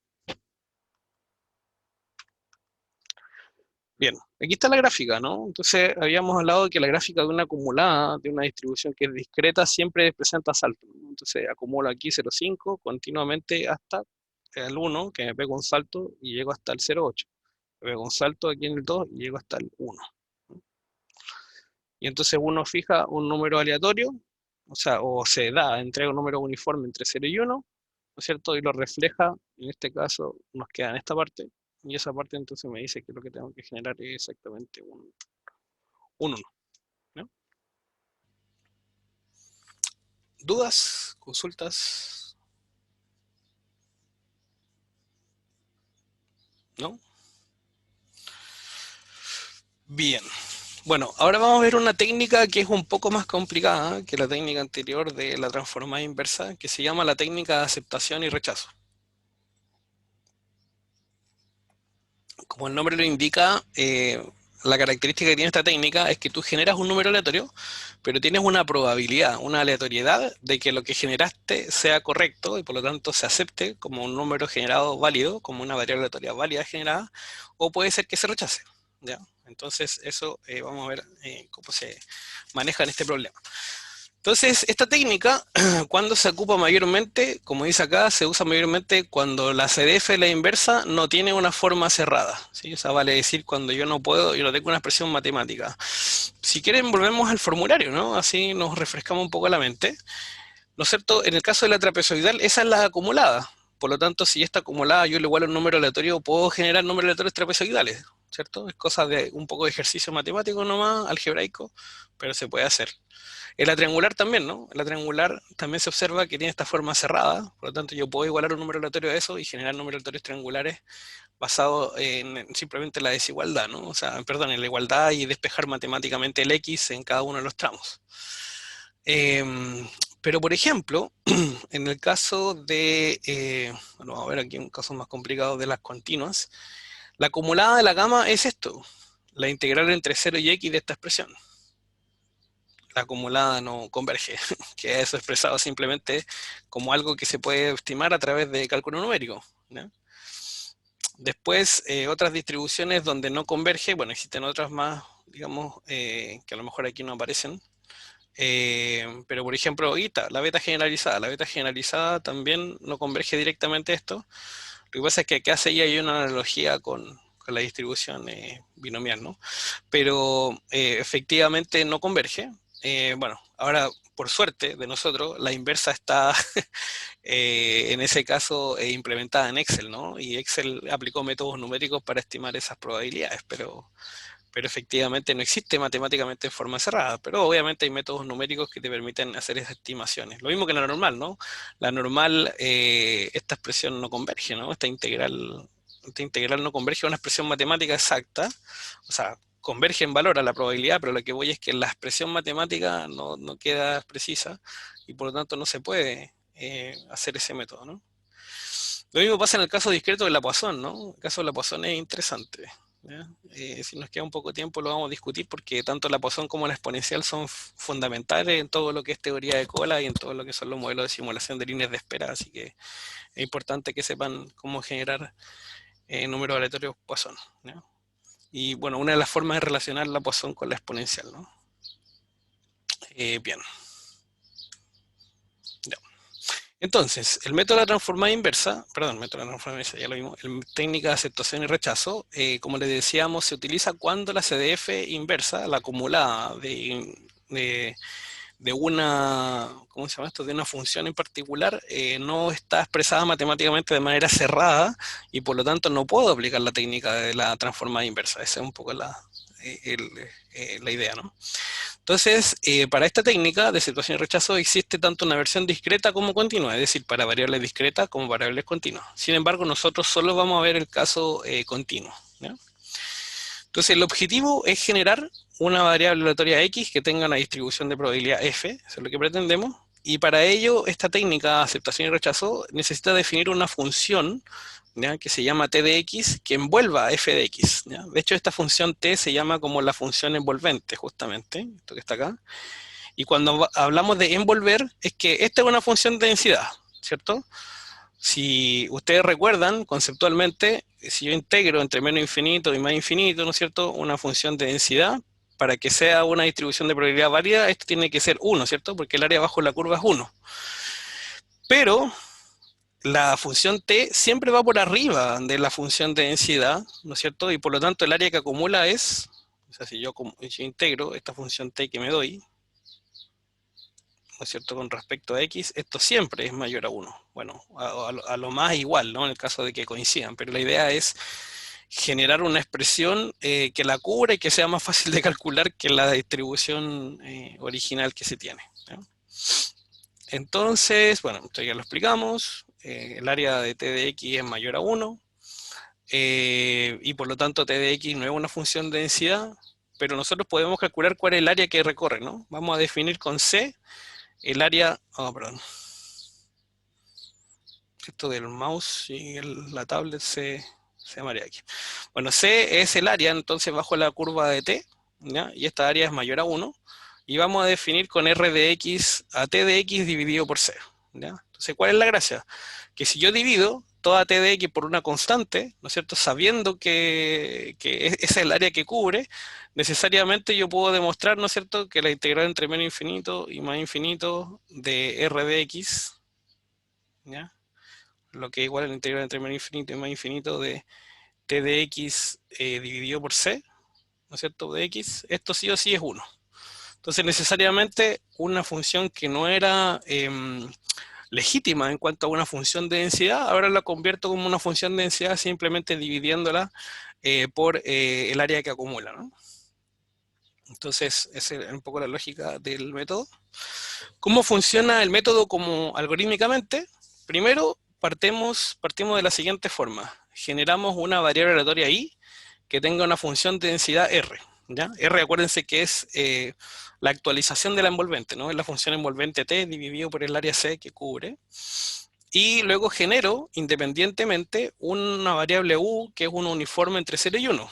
Bien, aquí está la gráfica, ¿no? Entonces habíamos hablado de que la gráfica de una acumulada, de una distribución que es discreta, siempre presenta saltos, ¿no? Entonces acumulo aquí 0,5 continuamente hasta el 1, que me pego un salto y llego hasta el 0,8. Me pego un salto aquí en el 2 y llego hasta el 1. ¿No? Y entonces uno fija un número aleatorio, o sea, o se da, entrega un número uniforme entre 0 y 1, ¿no es cierto? Y lo refleja, en este caso nos queda en esta parte, y esa parte entonces me dice que lo que tengo que generar es exactamente un 1. ¿No? ¿Dudas? ¿Consultas? ¿No? Bien. Bueno, ahora vamos a ver una técnica que es un poco más complicada que la técnica anterior de la transformada inversa, que se llama la técnica de aceptación y rechazo. Como el nombre lo indica, la característica que tiene esta técnica es que tú generas un número aleatorio, pero tienes una probabilidad, una aleatoriedad de que lo que generaste sea correcto y por lo tanto se acepte como un número generado válido, como una variable aleatoria válida generada, o puede ser que se rechace. ¿Ya? Entonces eso vamos a ver cómo se maneja en este problema. Entonces, esta técnica, cuando se ocupa mayormente, como dice acá, se usa mayormente cuando la CDF, la inversa, no tiene una forma cerrada, ¿sí? O sea, vale decir cuando yo no puedo, yo no tengo una expresión matemática. Si quieren, volvemos al formulario, ¿no? Así nos refrescamos un poco la mente. ¿No es cierto? En el caso de la trapezoidal, esa es la acumulada. Por lo tanto, si esta acumulada yo le igualo un número aleatorio, puedo generar números aleatorios trapezoidales, ¿cierto? Es cosa de un poco de ejercicio matemático nomás, algebraico, pero se puede hacer. En la triangular también, ¿no? En la triangular también se observa que tiene esta forma cerrada, por lo tanto yo puedo igualar un número aleatorio a eso y generar números aleatorios triangulares basados en simplemente la desigualdad, ¿no? O sea, perdón, en la igualdad y despejar matemáticamente el X en cada uno de los tramos. Pero, por ejemplo, en el caso de, bueno, vamos a ver aquí un caso más complicado de las continuas, la acumulada de la gama es esto, la integral entre 0 y x de esta expresión. La acumulada no converge, que es expresado simplemente como algo que se puede estimar a través de cálculo numérico, ¿no? Después, otras distribuciones donde no converge, bueno, existen otras más, digamos, que a lo mejor aquí no aparecen, pero por ejemplo, la beta generalizada. La beta generalizada también no converge directamente esto. Lo que pasa es que acá hay una analogía con la distribución binomial, ¿no? Pero efectivamente no converge, bueno, ahora por suerte de nosotros, la inversa está en ese caso implementada en Excel, ¿no? Y Excel aplicó métodos numéricos para estimar esas probabilidades, pero efectivamente no existe matemáticamente en forma cerrada, pero obviamente hay métodos numéricos que te permiten hacer esas estimaciones. Lo mismo que la normal, ¿no? La normal, esta expresión no converge, ¿no? Esta integral no converge a una expresión matemática exacta, o sea, converge en valor a la probabilidad, pero lo que voy es que la expresión matemática no queda precisa y por lo tanto no se puede hacer ese método, ¿no? Lo mismo pasa en el caso discreto de la Poisson, ¿no? El caso de la Poisson es interesante. ¿Ya? Si nos queda un poco de tiempo lo vamos a discutir porque tanto la Poisson como la exponencial son fundamentales en todo lo que es teoría de cola y en todo lo que son los modelos de simulación de líneas de espera, así que es importante que sepan cómo generar números aleatorios Poisson, ¿ya? Y bueno, una de las formas de relacionar la Poisson con la exponencial, ¿no? Bien. Ya. Entonces, el método de la transformada inversa, perdón, método de la transformada inversa, ya lo vimos, el técnica de aceptación y rechazo, como les decíamos, se utiliza cuando la CDF inversa, la acumulada de una, ¿cómo se llama esto? De una función en particular, no está expresada matemáticamente de manera cerrada y por lo tanto no puedo aplicar la técnica de la transformada inversa. Esa es un poco la idea, ¿no? Entonces, para esta técnica de aceptación y rechazo existe tanto una versión discreta como continua, es decir, para variables discretas como variables continuas. Sin embargo, nosotros solo vamos a ver el caso continuo, ¿ya? Entonces, el objetivo es generar una variable aleatoria X que tenga una distribución de probabilidad F, eso es lo que pretendemos, y para ello esta técnica de aceptación y rechazo necesita definir una función, ¿ya?, que se llama t de x, que envuelva f de x, ¿ya? De hecho, esta función t se llama como la función envolvente, justamente, esto que está acá. Y cuando hablamos de envolver, es que esta es una función de densidad, ¿cierto? Si ustedes recuerdan, conceptualmente, si yo integro entre menos infinito y más infinito, ¿no es cierto?, una función de densidad, para que sea una distribución de probabilidad válida, esto tiene que ser 1, ¿cierto? Porque el área bajo la curva es 1. Pero la función t siempre va por arriba de la función de densidad, ¿no es cierto? Y por lo tanto el área que acumula es, o sea, si yo integro esta función t que me doy, ¿no es cierto?, con respecto a x, esto siempre es mayor a 1. Bueno, a lo más igual, ¿no?, en el caso de que coincidan, pero la idea es generar una expresión que la cubra y que sea más fácil de calcular que la distribución original que se tiene, ¿no? Entonces, bueno, esto ya lo explicamos, el área de t de x es mayor a 1, y por lo tanto t de x no es una función de densidad, pero nosotros podemos calcular cuál es el área que recorre, ¿no? Vamos a definir con C el área, perdón, esto del mouse y la tablet se marea aquí. Bueno, C es el área, entonces bajo la curva de t, ¿ya? Y esta área es mayor a 1, y vamos a definir con R de x a t de x dividido por C, ¿ya? Entonces, ¿cuál es la gracia? Que si yo divido toda t de x por una constante, ¿no es cierto?, sabiendo que esa es el área que cubre, necesariamente yo puedo demostrar, ¿no es cierto?, que la integral entre menos infinito y más infinito de R de x, ¿ya?, lo que es igual a la integral entre menos infinito y más infinito de t de x dividido por c, ¿no es cierto?, de x, esto sí o sí es 1. Entonces necesariamente una función que no era legítima en cuanto a una función de densidad, ahora la convierto como una función de densidad simplemente dividiéndola por el área que acumula, ¿no? Entonces esa es un poco la lógica del método. ¿Cómo funciona el método como algorítmicamente? Primero partimos de la siguiente forma. Generamos una variable aleatoria i que tenga una función de densidad r, ¿ya? R, acuérdense que es la actualización de la envolvente, ¿no? Es la función envolvente t dividido por el área c que cubre. Y luego genero independientemente una variable u que es un uniforme entre 0 y 1,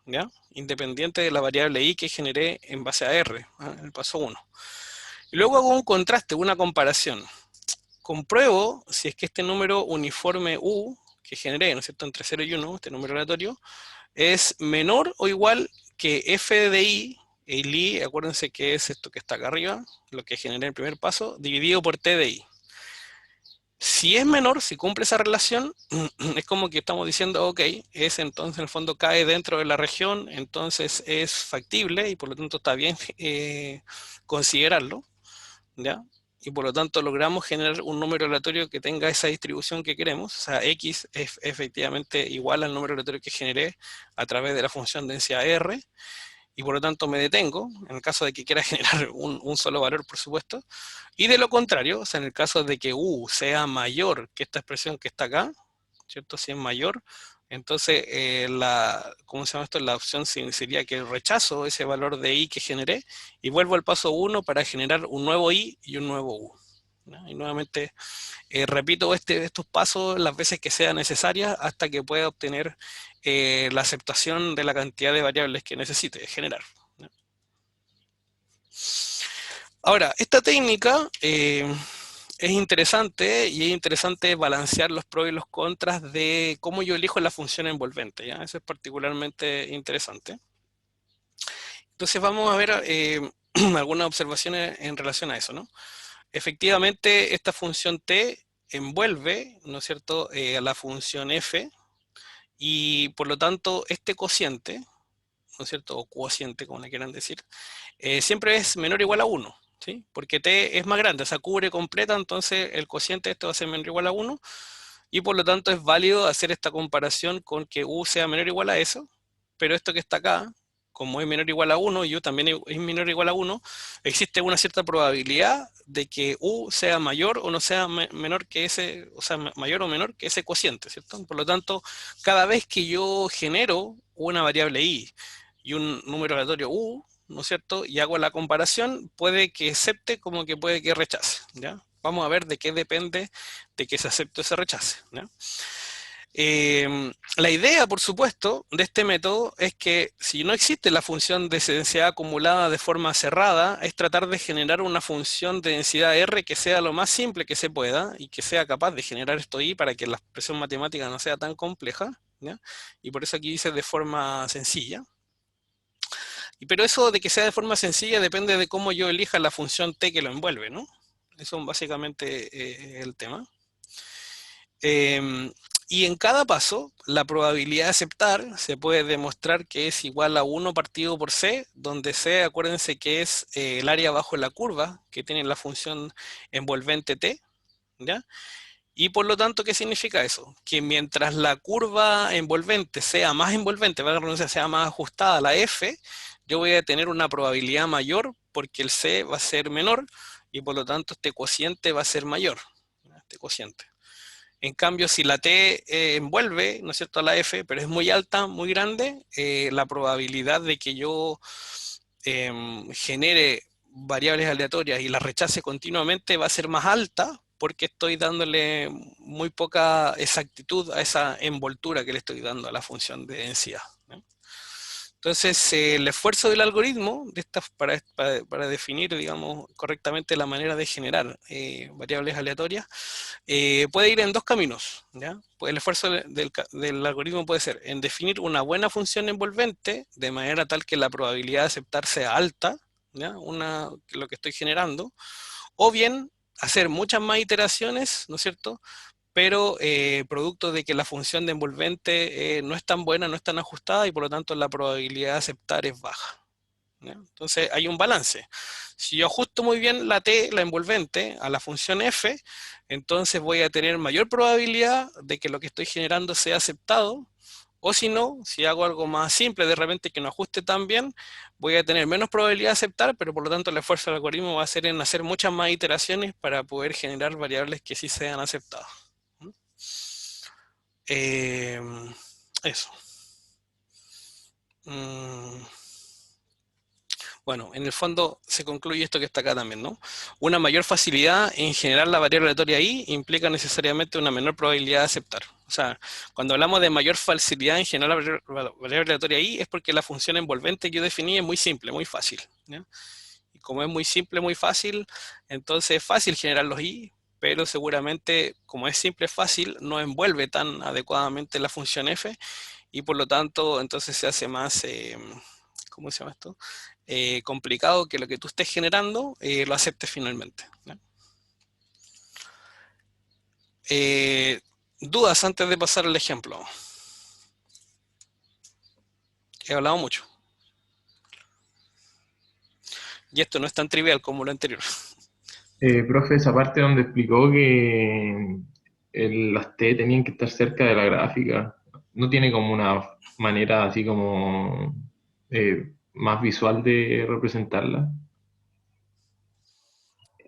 ¿ya? Independiente de la variable i que generé en base a r, en el paso 1. Y luego hago un contraste, una comparación. Compruebo si es que este número uniforme u que generé, ¿no es cierto?, entre 0 y 1, este número aleatorio, es menor o igual que f de i, el i, acuérdense que es esto que está acá arriba, lo que generé en el primer paso, dividido por t de i. Si es menor, si cumple esa relación, es como que estamos diciendo, ok, es entonces en el fondo cae dentro de la región, entonces es factible y por lo tanto está bien considerarlo, ¿ya? Y por lo tanto logramos generar un número aleatorio que tenga esa distribución que queremos, o sea, X es efectivamente igual al número aleatorio que generé a través de la función densidad R, y por lo tanto me detengo, en el caso de que quiera generar un solo valor, por supuesto, y de lo contrario, o sea, en el caso de que U sea mayor que esta expresión que está acá, ¿cierto? Si es mayor, entonces ¿cómo se llama esto? La opción sería que rechazo ese valor de I que generé y vuelvo al paso 1 para generar un nuevo I y un nuevo U, ¿no? Y nuevamente repito estos pasos las veces que sea necesaria hasta que pueda obtener la aceptación de la cantidad de variables que necesite generar, ¿no? Ahora, esta técnica es interesante y es interesante balancear los pros y los contras de cómo yo elijo la función envolvente, ¿ya? Eso es particularmente interesante. Entonces vamos a ver algunas observaciones en relación a eso, ¿no? Efectivamente, esta función t envuelve, ¿no es cierto?, a la función f, y por lo tanto este cociente, ¿no es cierto?, o cociente, como le quieran decir, siempre es menor o igual a 1, ¿sí? Porque t es más grande, o sea, cubre completa, entonces el cociente de esto va a ser menor o igual a 1, y por lo tanto es válido hacer esta comparación con que u sea menor o igual a eso, pero esto que está acá, como es menor o igual a 1 y u también es menor o igual a 1, existe una cierta probabilidad de que u sea mayor o no sea menor que ese, o sea, mayor o menor que ese cociente, ¿cierto? Por lo tanto, cada vez que yo genero una variable i y un número aleatorio u, ¿no es cierto?, y hago la comparación, puede que acepte como que puede que rechace, ¿ya? Vamos a ver de qué depende de que se acepte o se rechace, ¿ya? La idea, por supuesto, de este método es que si no existe la función de densidad acumulada de forma cerrada, es tratar de generar una función de densidad R que sea lo más simple que se pueda y que sea capaz de generar esto I para que la expresión matemática no sea tan compleja, ¿ya? Y por eso aquí dice de forma sencilla. Pero eso de que sea de forma sencilla depende de cómo yo elija la función t que lo envuelve, ¿no? Eso es básicamente el tema. Y en cada paso, la probabilidad de aceptar se puede demostrar que es igual a 1 partido por c, donde c, acuérdense que es el área bajo la curva que tiene la función envolvente t, ¿ya? Y por lo tanto, ¿qué significa eso? Que mientras la curva envolvente sea más envolvente, sea más ajustada a la f, yo voy a tener una probabilidad mayor porque el c va a ser menor y por lo tanto este cociente va a ser mayor, este cociente. En cambio, si la t envuelve, ¿no es cierto?, a la f, pero es muy alta, muy grande, la probabilidad de que yo genere variables aleatorias y las rechace continuamente va a ser más alta porque estoy dándole muy poca exactitud a esa envoltura que le estoy dando a la función de densidad, ¿no? Entonces, el esfuerzo del algoritmo para definir, digamos, correctamente la manera de generar variables aleatorias puede ir en dos caminos, ¿ya? Pues el esfuerzo del algoritmo puede ser en definir una buena función envolvente de manera tal que la probabilidad de aceptar sea alta, ¿ya? Lo que estoy generando, o bien hacer muchas más iteraciones, ¿no es cierto?, pero producto de que la función de envolvente no es tan buena, no es tan ajustada y por lo tanto la probabilidad de aceptar es baja, ¿ya? Entonces hay un balance. Si yo ajusto muy bien la t, la envolvente, a la función f, entonces voy a tener mayor probabilidad de que lo que estoy generando sea aceptado, o si no, si hago algo más simple, de repente que no ajuste tan bien, voy a tener menos probabilidad de aceptar, pero por lo tanto el esfuerzo del algoritmo va a ser en hacer muchas más iteraciones para poder generar variables que sí sean aceptadas. Eh, eso. Bueno, en el fondo se concluye esto que está acá también, ¿no? Una mayor facilidad en generar la variable aleatoria I implica necesariamente una menor probabilidad de aceptar. O sea, cuando hablamos de mayor facilidad en generar la variable aleatoria I es porque la función envolvente que yo definí es muy simple, muy fácil, ¿ya? Y como es muy simple, muy fácil, entonces es fácil generar los I, pero seguramente como es simple, fácil, no envuelve tan adecuadamente la función f y por lo tanto entonces se hace más, ¿cómo se llama esto? Complicado que lo que tú estés generando lo aceptes finalmente, ¿no? Dudas antes de pasar al ejemplo. He hablado mucho. Y esto no es tan trivial como lo anterior. Profe, esa parte donde explicó que las T tenían que estar cerca de la gráfica, ¿no tiene como una manera así como más visual de representarla?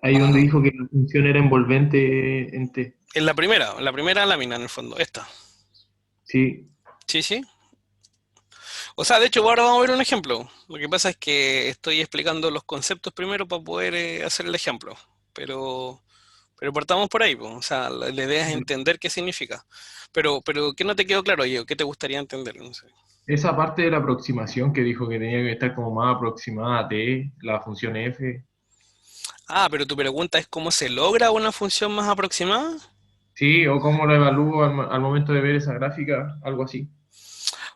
Ahí donde Ah, dijo que la función era envolvente en T. en la primera lámina en el fondo, esta. Sí, Sí, sí. O sea, de hecho, ahora vamos a ver un ejemplo. Lo que pasa es que estoy explicando los conceptos primero para poder hacer el ejemplo. Pero, pero partamos por ahí, po. O sea, la idea es entender qué significa. Pero, ¿qué no te quedó claro, yo? ¿Qué te gustaría entender? No sé. esa parte de la aproximación que dijo que tenía que estar como más aproximada a T, la función F. Ah, pero tu pregunta es cómo se logra una función más aproximada. Sí, o cómo lo evalúo al momento de ver esa gráfica, algo así.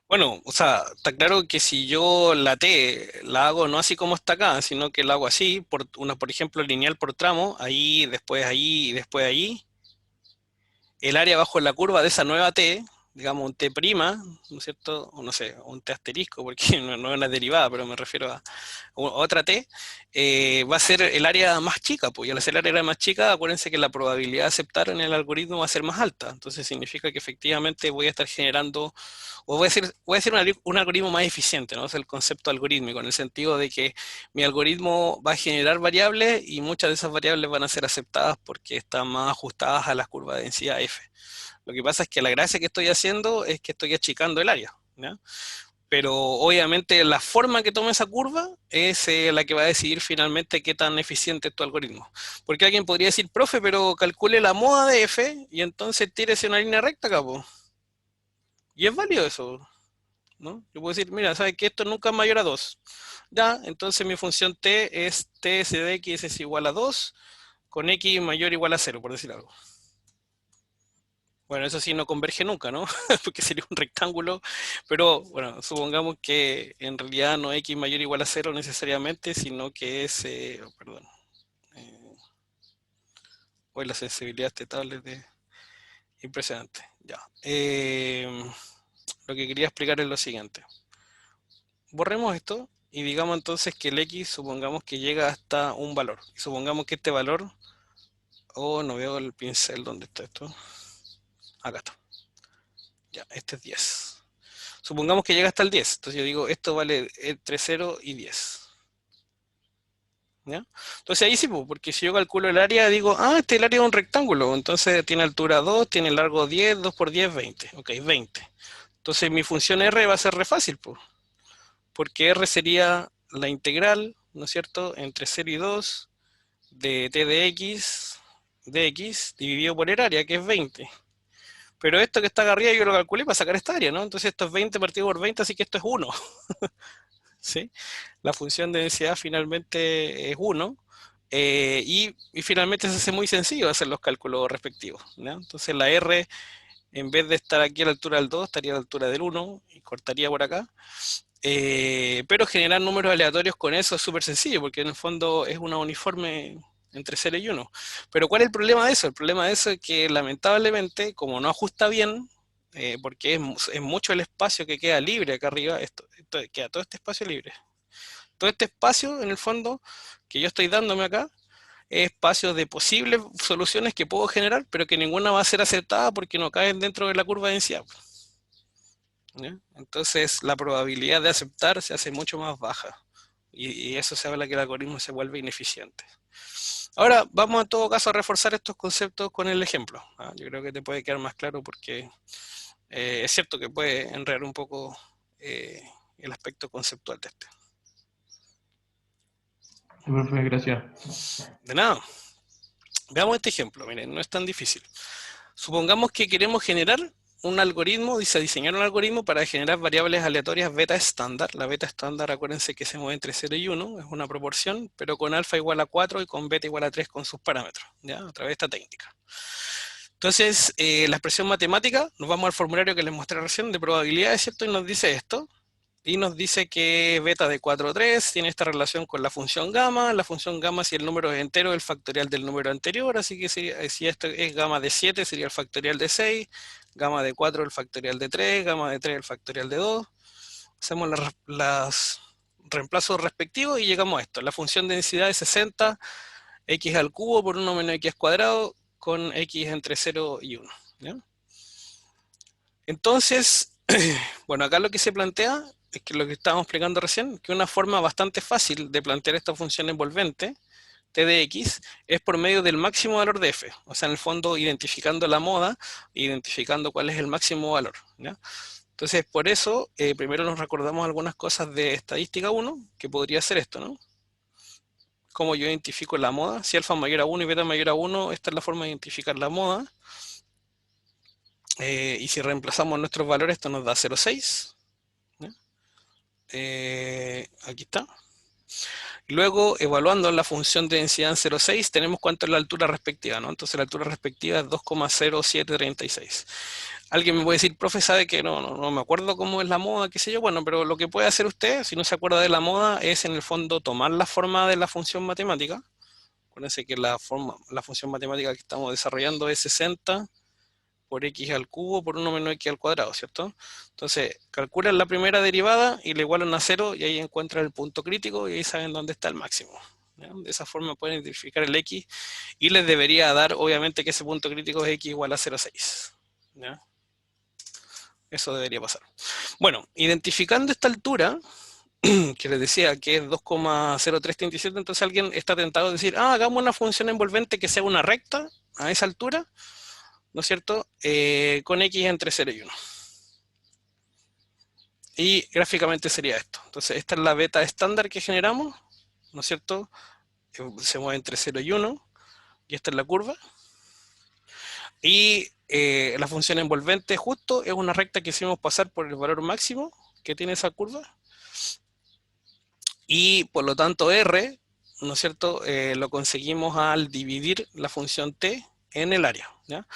Bueno, o sea, está claro que si yo la T la hago no así como está acá, sino que la hago así, por ejemplo, lineal por tramo, ahí y después ahí, el área bajo la curva de esa nueva T, digamos un T', ¿no es cierto? O no sé, un T asterisco, porque no es una derivada, pero me refiero a otra T, va a ser el área más chica, pues, y al ser el área más chica, acuérdense que la probabilidad de aceptar en el algoritmo va a ser más alta, entonces significa que efectivamente voy a estar generando, o voy a decir un algoritmo más eficiente, ¿no? Es el concepto algorítmico, en el sentido de que mi algoritmo va a generar variables y muchas de esas variables van a ser aceptadas porque están más ajustadas a la curva de densidad F. Lo que pasa es que la gracia que estoy haciendo es que estoy achicando el área, ¿ya? Pero obviamente la forma que tome esa curva es la que va a decidir finalmente qué tan eficiente es tu algoritmo. Porque alguien podría decir, profe, pero calcule la moda de F y entonces tírese una línea recta acá, po. Y es válido eso, ¿no? Yo puedo decir, mira, ¿sabes que esto nunca es mayor a 2? Ya, entonces mi función t es ts de x es igual a 2 con x mayor o igual a 0, por decir algo. Bueno, eso sí no converge nunca, ¿no? Porque sería un rectángulo, pero bueno, supongamos que en realidad no x mayor o igual a 0 necesariamente, sino que es, perdón, eh, hoy la sensibilidad de esta tablet es impresionante. Ya. Lo que quería explicar es lo siguiente. Borremos esto y digamos entonces que el x supongamos que llega hasta un valor. Y supongamos que este valor, no veo el pincel, ¿dónde está esto? Acá está. Ya, este es 10. Supongamos que llega hasta el 10. Entonces yo digo, esto vale entre 0 y 10. ¿Ya? Entonces ahí sí, porque si yo calculo el área, digo, este es el área de un rectángulo. Entonces tiene altura 2, tiene largo 10, 2 por 10, 20. Ok, 20. Entonces mi función R va a ser re fácil, porque R sería la integral, ¿no es cierto?, entre 0 y 2 de t de x dividido por el área, que es 20. Pero esto que está acá arriba yo lo calculé para sacar esta área, ¿no? Entonces esto es 20 partido por 20, así que esto es 1. ¿Sí? La función de densidad finalmente es 1. Y finalmente se hace muy sencillo hacer los cálculos respectivos, ¿no? Entonces la R, en vez de estar aquí a la altura del 2, estaría a la altura del 1 y cortaría por acá. Pero generar números aleatorios con eso es súper sencillo, porque en el fondo es una uniforme entre 0 y 1. Pero ¿cuál es el problema de eso? El problema de eso es que lamentablemente, como no ajusta bien, porque es mucho el espacio que queda libre acá arriba, queda todo este espacio libre. Todo este espacio, en el fondo, que yo estoy dándome acá, es espacio de posibles soluciones que puedo generar, pero que ninguna va a ser aceptada porque no caen dentro de la curva de densidad. ¿Ya? Entonces la probabilidad de aceptar se hace mucho más baja y eso se habla que el algoritmo se vuelve ineficiente. Ahora vamos en todo caso a reforzar estos conceptos con el ejemplo. Yo creo que te puede quedar más claro porque es cierto que puede enredar un poco el aspecto conceptual de este. Sí, profe, gracias. De nada, veamos este ejemplo, miren, no es tan difícil. Supongamos que queremos generar un algoritmo, diseñar un algoritmo para generar variables aleatorias beta estándar. La beta estándar, acuérdense que se mueve entre 0 y 1, es una proporción, pero con alfa igual a 4 y con beta igual a 3 con sus parámetros, ¿ya? A través de esta técnica. Entonces, la expresión matemática, nos vamos al formulario que les mostré recién de probabilidades, ¿cierto? Y nos dice esto. y nos dice que beta de 4 a 3 tiene esta relación con la función gamma. La función gamma, si el número es entero, es el factorial del número anterior, así que si esto es gamma de 7, sería el factorial de 6, gamma de 4 el factorial de 3, gamma de 3 el factorial de 2. Hacemos las reemplazos respectivos y llegamos a esto. La función de densidad es 60, x al cubo por 1 menos x cuadrado, con x entre 0 y 1. ¿Ya? Entonces, bueno, acá lo que se plantea es que lo que estábamos explicando recién, que una forma bastante fácil de plantear esta función envolvente, t de x, es por medio del máximo valor de f. O sea, en el fondo, identificando la moda, identificando cuál es el máximo valor. ¿Ya? Entonces, por eso, primero nos recordamos algunas cosas de estadística 1, que podría ser esto, ¿no? Cómo yo identifico la moda. Si alfa mayor a 1 y beta mayor a 1, esta es la forma de identificar la moda. Y si reemplazamos nuestros valores, esto nos da 0,6. Aquí está. Luego, evaluando la función de densidad en 0,6, tenemos cuánto es la altura respectiva, ¿no? Entonces la altura respectiva es 2,0736. Alguien me puede decir, profe, sabe que no me acuerdo cómo es la moda, qué sé yo. Bueno, pero lo que puede hacer usted, si no se acuerda de la moda, es en el fondo tomar la forma de la función matemática. Acuérdense que la función matemática que estamos desarrollando es 60 por x al cubo por 1 menos x al cuadrado, ¿cierto? Entonces, calculan la primera derivada y le igualan a 0 y ahí encuentran el punto crítico y ahí saben dónde está el máximo. ¿Ya? De esa forma pueden identificar el x y les debería dar, obviamente, que ese punto crítico es x igual a 0,6. ¿Ya? Eso debería pasar. Bueno, identificando esta altura, que les decía que es 2,0337, entonces alguien está tentado de decir, hagamos una función envolvente que sea una recta a esa altura, ¿no es cierto? Con x entre 0 y 1. Y gráficamente sería esto. Entonces, esta es la beta estándar que generamos, ¿no es cierto? Se mueve entre 0 y 1, y esta es la curva. Y la función envolvente justo es una recta que hicimos pasar por el valor máximo que tiene esa curva. Y por lo tanto R, ¿no es cierto? Lo conseguimos al dividir la función t en el área, ¿ya?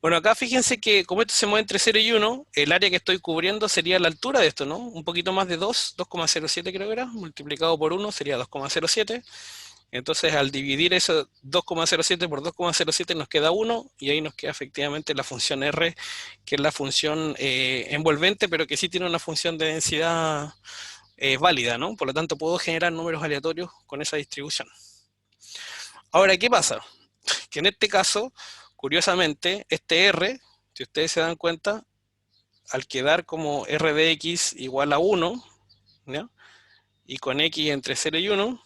Bueno, acá fíjense que como esto se mueve entre 0 y 1, el área que estoy cubriendo sería la altura de esto, ¿no? Un poquito más de 2, 2,07 creo que era, multiplicado por 1 sería 2,07. Entonces al dividir eso 2,07 por 2,07 nos queda 1 y ahí nos queda efectivamente la función R, que es la función envolvente, pero que sí tiene una función de densidad válida, ¿no? Por lo tanto puedo generar números aleatorios con esa distribución. Ahora, ¿qué pasa? Que en este caso, curiosamente, este R, si ustedes se dan cuenta, al quedar como R de X igual a 1, ¿ya? Y con X entre 0 y 1,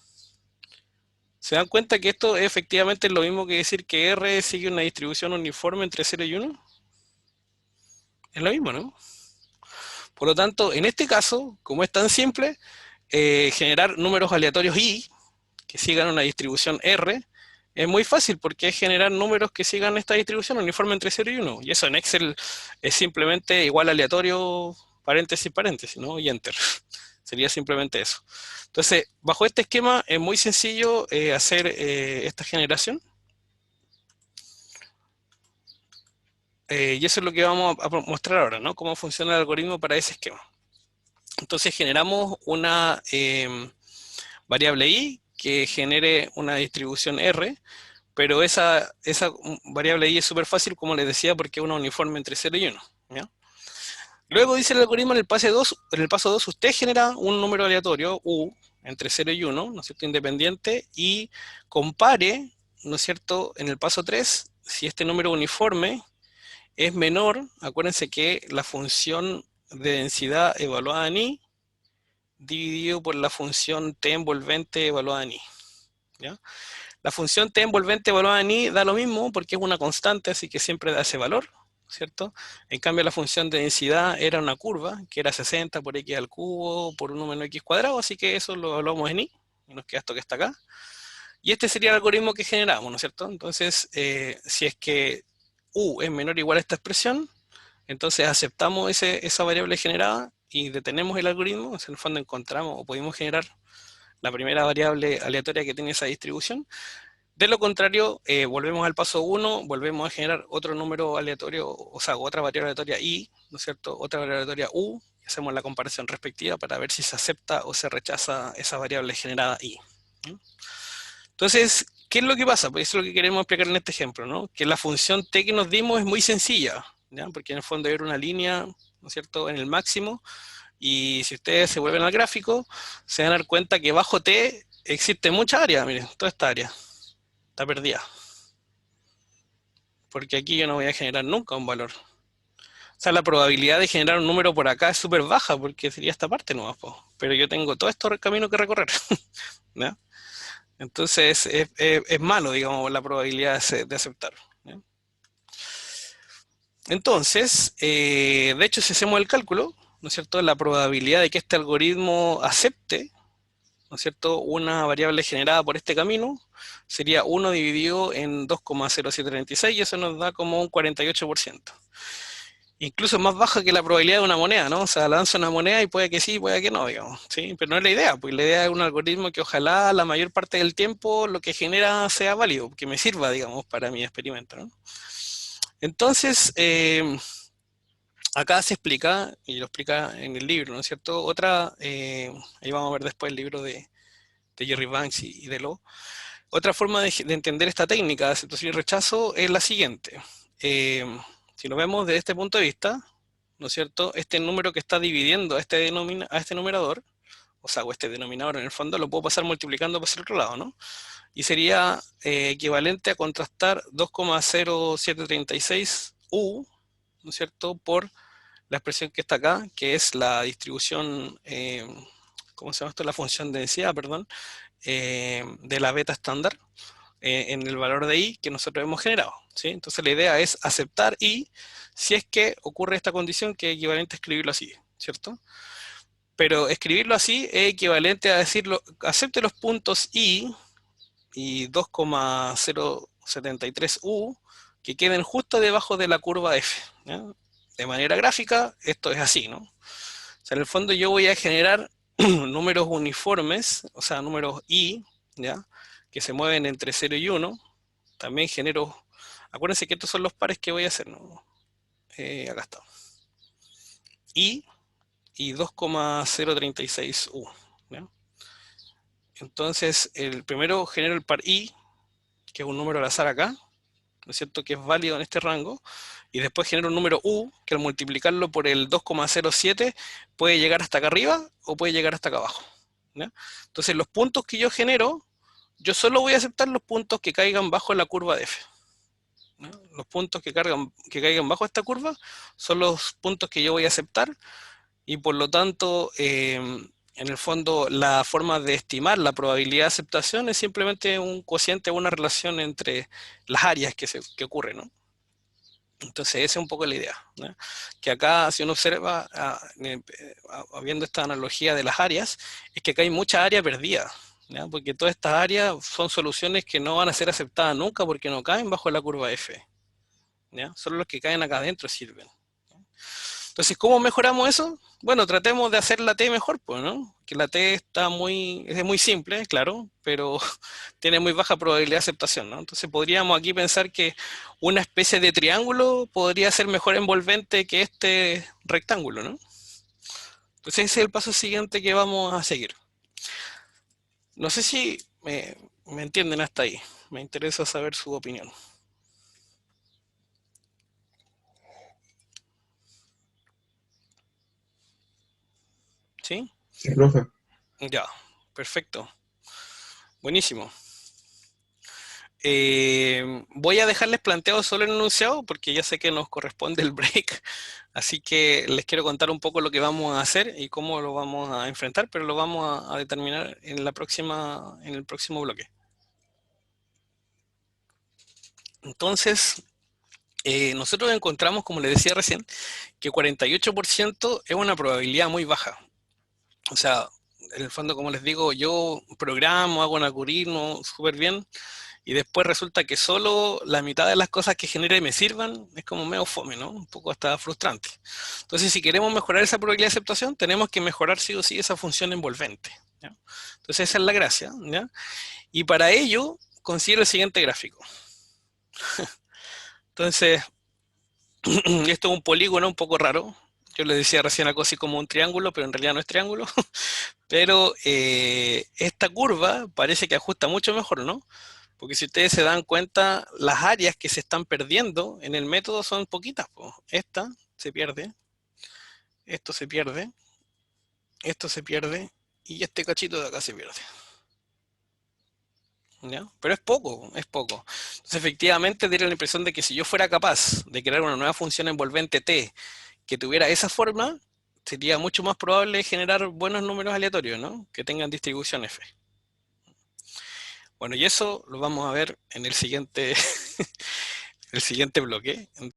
se dan cuenta que esto efectivamente es lo mismo que decir que R sigue una distribución uniforme entre 0 y 1. Es lo mismo, ¿no? Por lo tanto, en este caso, como es tan simple, generar números aleatorios I, que sigan una distribución R, es muy fácil porque es generar números que sigan esta distribución uniforme entre 0 y 1. Y eso en Excel es simplemente igual aleatorio, paréntesis, paréntesis, ¿no? Y enter. Sería simplemente eso. Entonces, bajo este esquema es muy sencillo hacer esta generación. Y eso es lo que vamos a mostrar ahora, ¿no? Cómo funciona el algoritmo para ese esquema. Entonces generamos una variable i que genere una distribución R, pero esa variable i es súper fácil, como les decía, porque es una uniforme entre 0 y 1. ¿Ya? Luego dice el algoritmo en el paso 2, usted genera un número aleatorio, u, entre 0 y 1, ¿no es cierto?, independiente, y compare, ¿no es cierto?, en el paso 3, si este número uniforme es menor, acuérdense que la función de densidad evaluada en i, dividido por la función t envolvente evaluada en i. ¿Ya? La función t envolvente evaluada en i da lo mismo porque es una constante, así que siempre da ese valor, ¿cierto? En cambio la función de densidad era una curva, que era 60 por x al cubo por 1 menos x cuadrado, así que eso lo evaluamos en i, y nos queda esto que está acá. Y este sería el algoritmo que generamos, ¿no es cierto? Entonces, si es que u es menor o igual a esta expresión, entonces aceptamos esa variable generada y detenemos el algoritmo, en el fondo encontramos o pudimos generar la primera variable aleatoria que tiene esa distribución. De lo contrario, volvemos al paso 1, volvemos a generar otro número aleatorio, o sea, otra variable aleatoria i, ¿no es cierto? Otra variable aleatoria u, hacemos la comparación respectiva para ver si se acepta o se rechaza esa variable generada i. ¿No? Entonces, ¿qué es lo que pasa? Pues eso es lo que queremos explicar en este ejemplo, ¿no? Que la función t que nos dimos es muy sencilla, ¿ya? Porque en el fondo hay una línea, ¿no es cierto?, en el máximo, y si ustedes se vuelven al gráfico, se van a dar cuenta que bajo t existe mucha área, miren, toda esta área está perdida. Porque aquí yo no voy a generar nunca un valor. O sea, la probabilidad de generar un número por acá es súper baja, porque sería esta parte nomás, po. Pero yo tengo todo este camino que recorrer. ¿Ya? Entonces, es malo, digamos, la probabilidad de aceptar. ¿Ya? Entonces, de hecho, si hacemos el cálculo, ¿no es cierto?, la probabilidad de que este algoritmo acepte, ¿no es cierto?, una variable generada por este camino, sería 1 dividido en 2,0736, y eso nos da como un 48%. Incluso más baja que la probabilidad de una moneda, ¿no? O sea, lanza una moneda y puede que sí, puede que no, digamos, ¿sí? Pero no es la idea, pues la idea es un algoritmo que ojalá la mayor parte del tiempo lo que genera sea válido, que me sirva, digamos, para mi experimento, ¿no? Entonces, acá se explica, y lo explica en el libro, ¿no es cierto? Otra, ahí vamos a ver después el libro de Jerry Banks y de Lo. Otra forma de entender esta técnica de aceptación y rechazo es la siguiente. Si lo vemos desde este punto de vista, ¿no es cierto? Este número que está dividiendo a este numerador, o sea, o este denominador en el fondo, lo puedo pasar multiplicando por el otro lado, ¿no? Y sería equivalente a contrastar 2,0736u, ¿no es cierto?, por la expresión que está acá, que es la distribución, ¿cómo se llama esto? La función de densidad, perdón, de la beta estándar en el valor de i que nosotros hemos generado, ¿sí? Entonces la idea es aceptar i si es que ocurre esta condición, que es equivalente a escribirlo así, ¿cierto? Pero escribirlo así es equivalente a decirlo, acepte los puntos i y 2,073u que queden justo debajo de la curva f, ¿ya? De manera gráfica, esto es así, ¿no? O sea, en el fondo yo voy a generar números uniformes, o sea, números i, ¿ya?, que se mueven entre 0 y 1. También genero, acuérdense que estos son los pares que voy a hacer, ¿no? Acá está. I y 2,036u, ¿ya? Entonces, el primero genero el par i, que es un número al azar acá, ¿no es cierto?, que es válido en este rango, y después genero un número u, que al multiplicarlo por el 2,07 puede llegar hasta acá arriba o puede llegar hasta acá abajo, ¿ya? Entonces, los puntos que yo genero, yo solo voy a aceptar los puntos que caigan bajo la curva de f, ¿no? Los puntos que caigan bajo esta curva son los puntos que yo voy a aceptar, y por lo tanto, en el fondo, la forma de estimar la probabilidad de aceptación es simplemente un cociente o una relación entre las áreas que ocurren, ¿no? Entonces, esa es un poco la idea, ¿no? Que acá, si uno observa, viendo esta analogía de las áreas, es que acá hay mucha área perdida, ¿ya? Porque todas estas áreas son soluciones que no van a ser aceptadas nunca porque no caen bajo la curva F, ¿ya? Solo los que caen acá adentro sirven. Entonces, ¿cómo mejoramos eso? Bueno, tratemos de hacer la T mejor, pues, ¿no? Que la T es muy simple, claro, pero tiene muy baja probabilidad de aceptación, ¿no? Entonces podríamos aquí pensar que una especie de triángulo podría ser mejor envolvente que este rectángulo, ¿no? Entonces ese es el paso siguiente que vamos a seguir. No sé si me entienden hasta ahí. Me interesa saber su opinión. ¿Sí? Sí, profe. Ya, perfecto. Buenísimo. Voy a dejarles planteado solo el enunciado porque ya sé que nos corresponde el break, así que les quiero contar un poco lo que vamos a hacer y cómo lo vamos a enfrentar, pero lo vamos a determinar en el próximo bloque. Entonces, nosotros encontramos, como les decía recién, que 48% es una probabilidad muy baja. O sea, en el fondo, como les digo, yo programo, hago un algoritmo súper bien, y después resulta que solo la mitad de las cosas que genere me sirvan, es como medio fome, ¿no? Un poco hasta frustrante. Entonces, si queremos mejorar esa probabilidad de aceptación, tenemos que mejorar sí o sí esa función envolvente, ¿ya? Entonces, esa es la gracia, ¿ya? Y para ello, considero el siguiente gráfico. Entonces, esto es un polígono un poco raro. Yo le decía recién algo así como un triángulo, pero en realidad no es triángulo. Pero esta curva parece que ajusta mucho mejor, ¿no? Porque si ustedes se dan cuenta, las áreas que se están perdiendo en el método son poquitas, po. Esta se pierde, esto se pierde, esto se pierde, y este cachito de acá se pierde. ¿Ya? Pero es poco, es poco. Entonces, efectivamente, diera la impresión de que si yo fuera capaz de crear una nueva función envolvente T que tuviera esa forma, sería mucho más probable generar buenos números aleatorios, ¿no? Que tengan distribución F. Bueno, y eso lo vamos a ver en el siguiente, el siguiente bloque.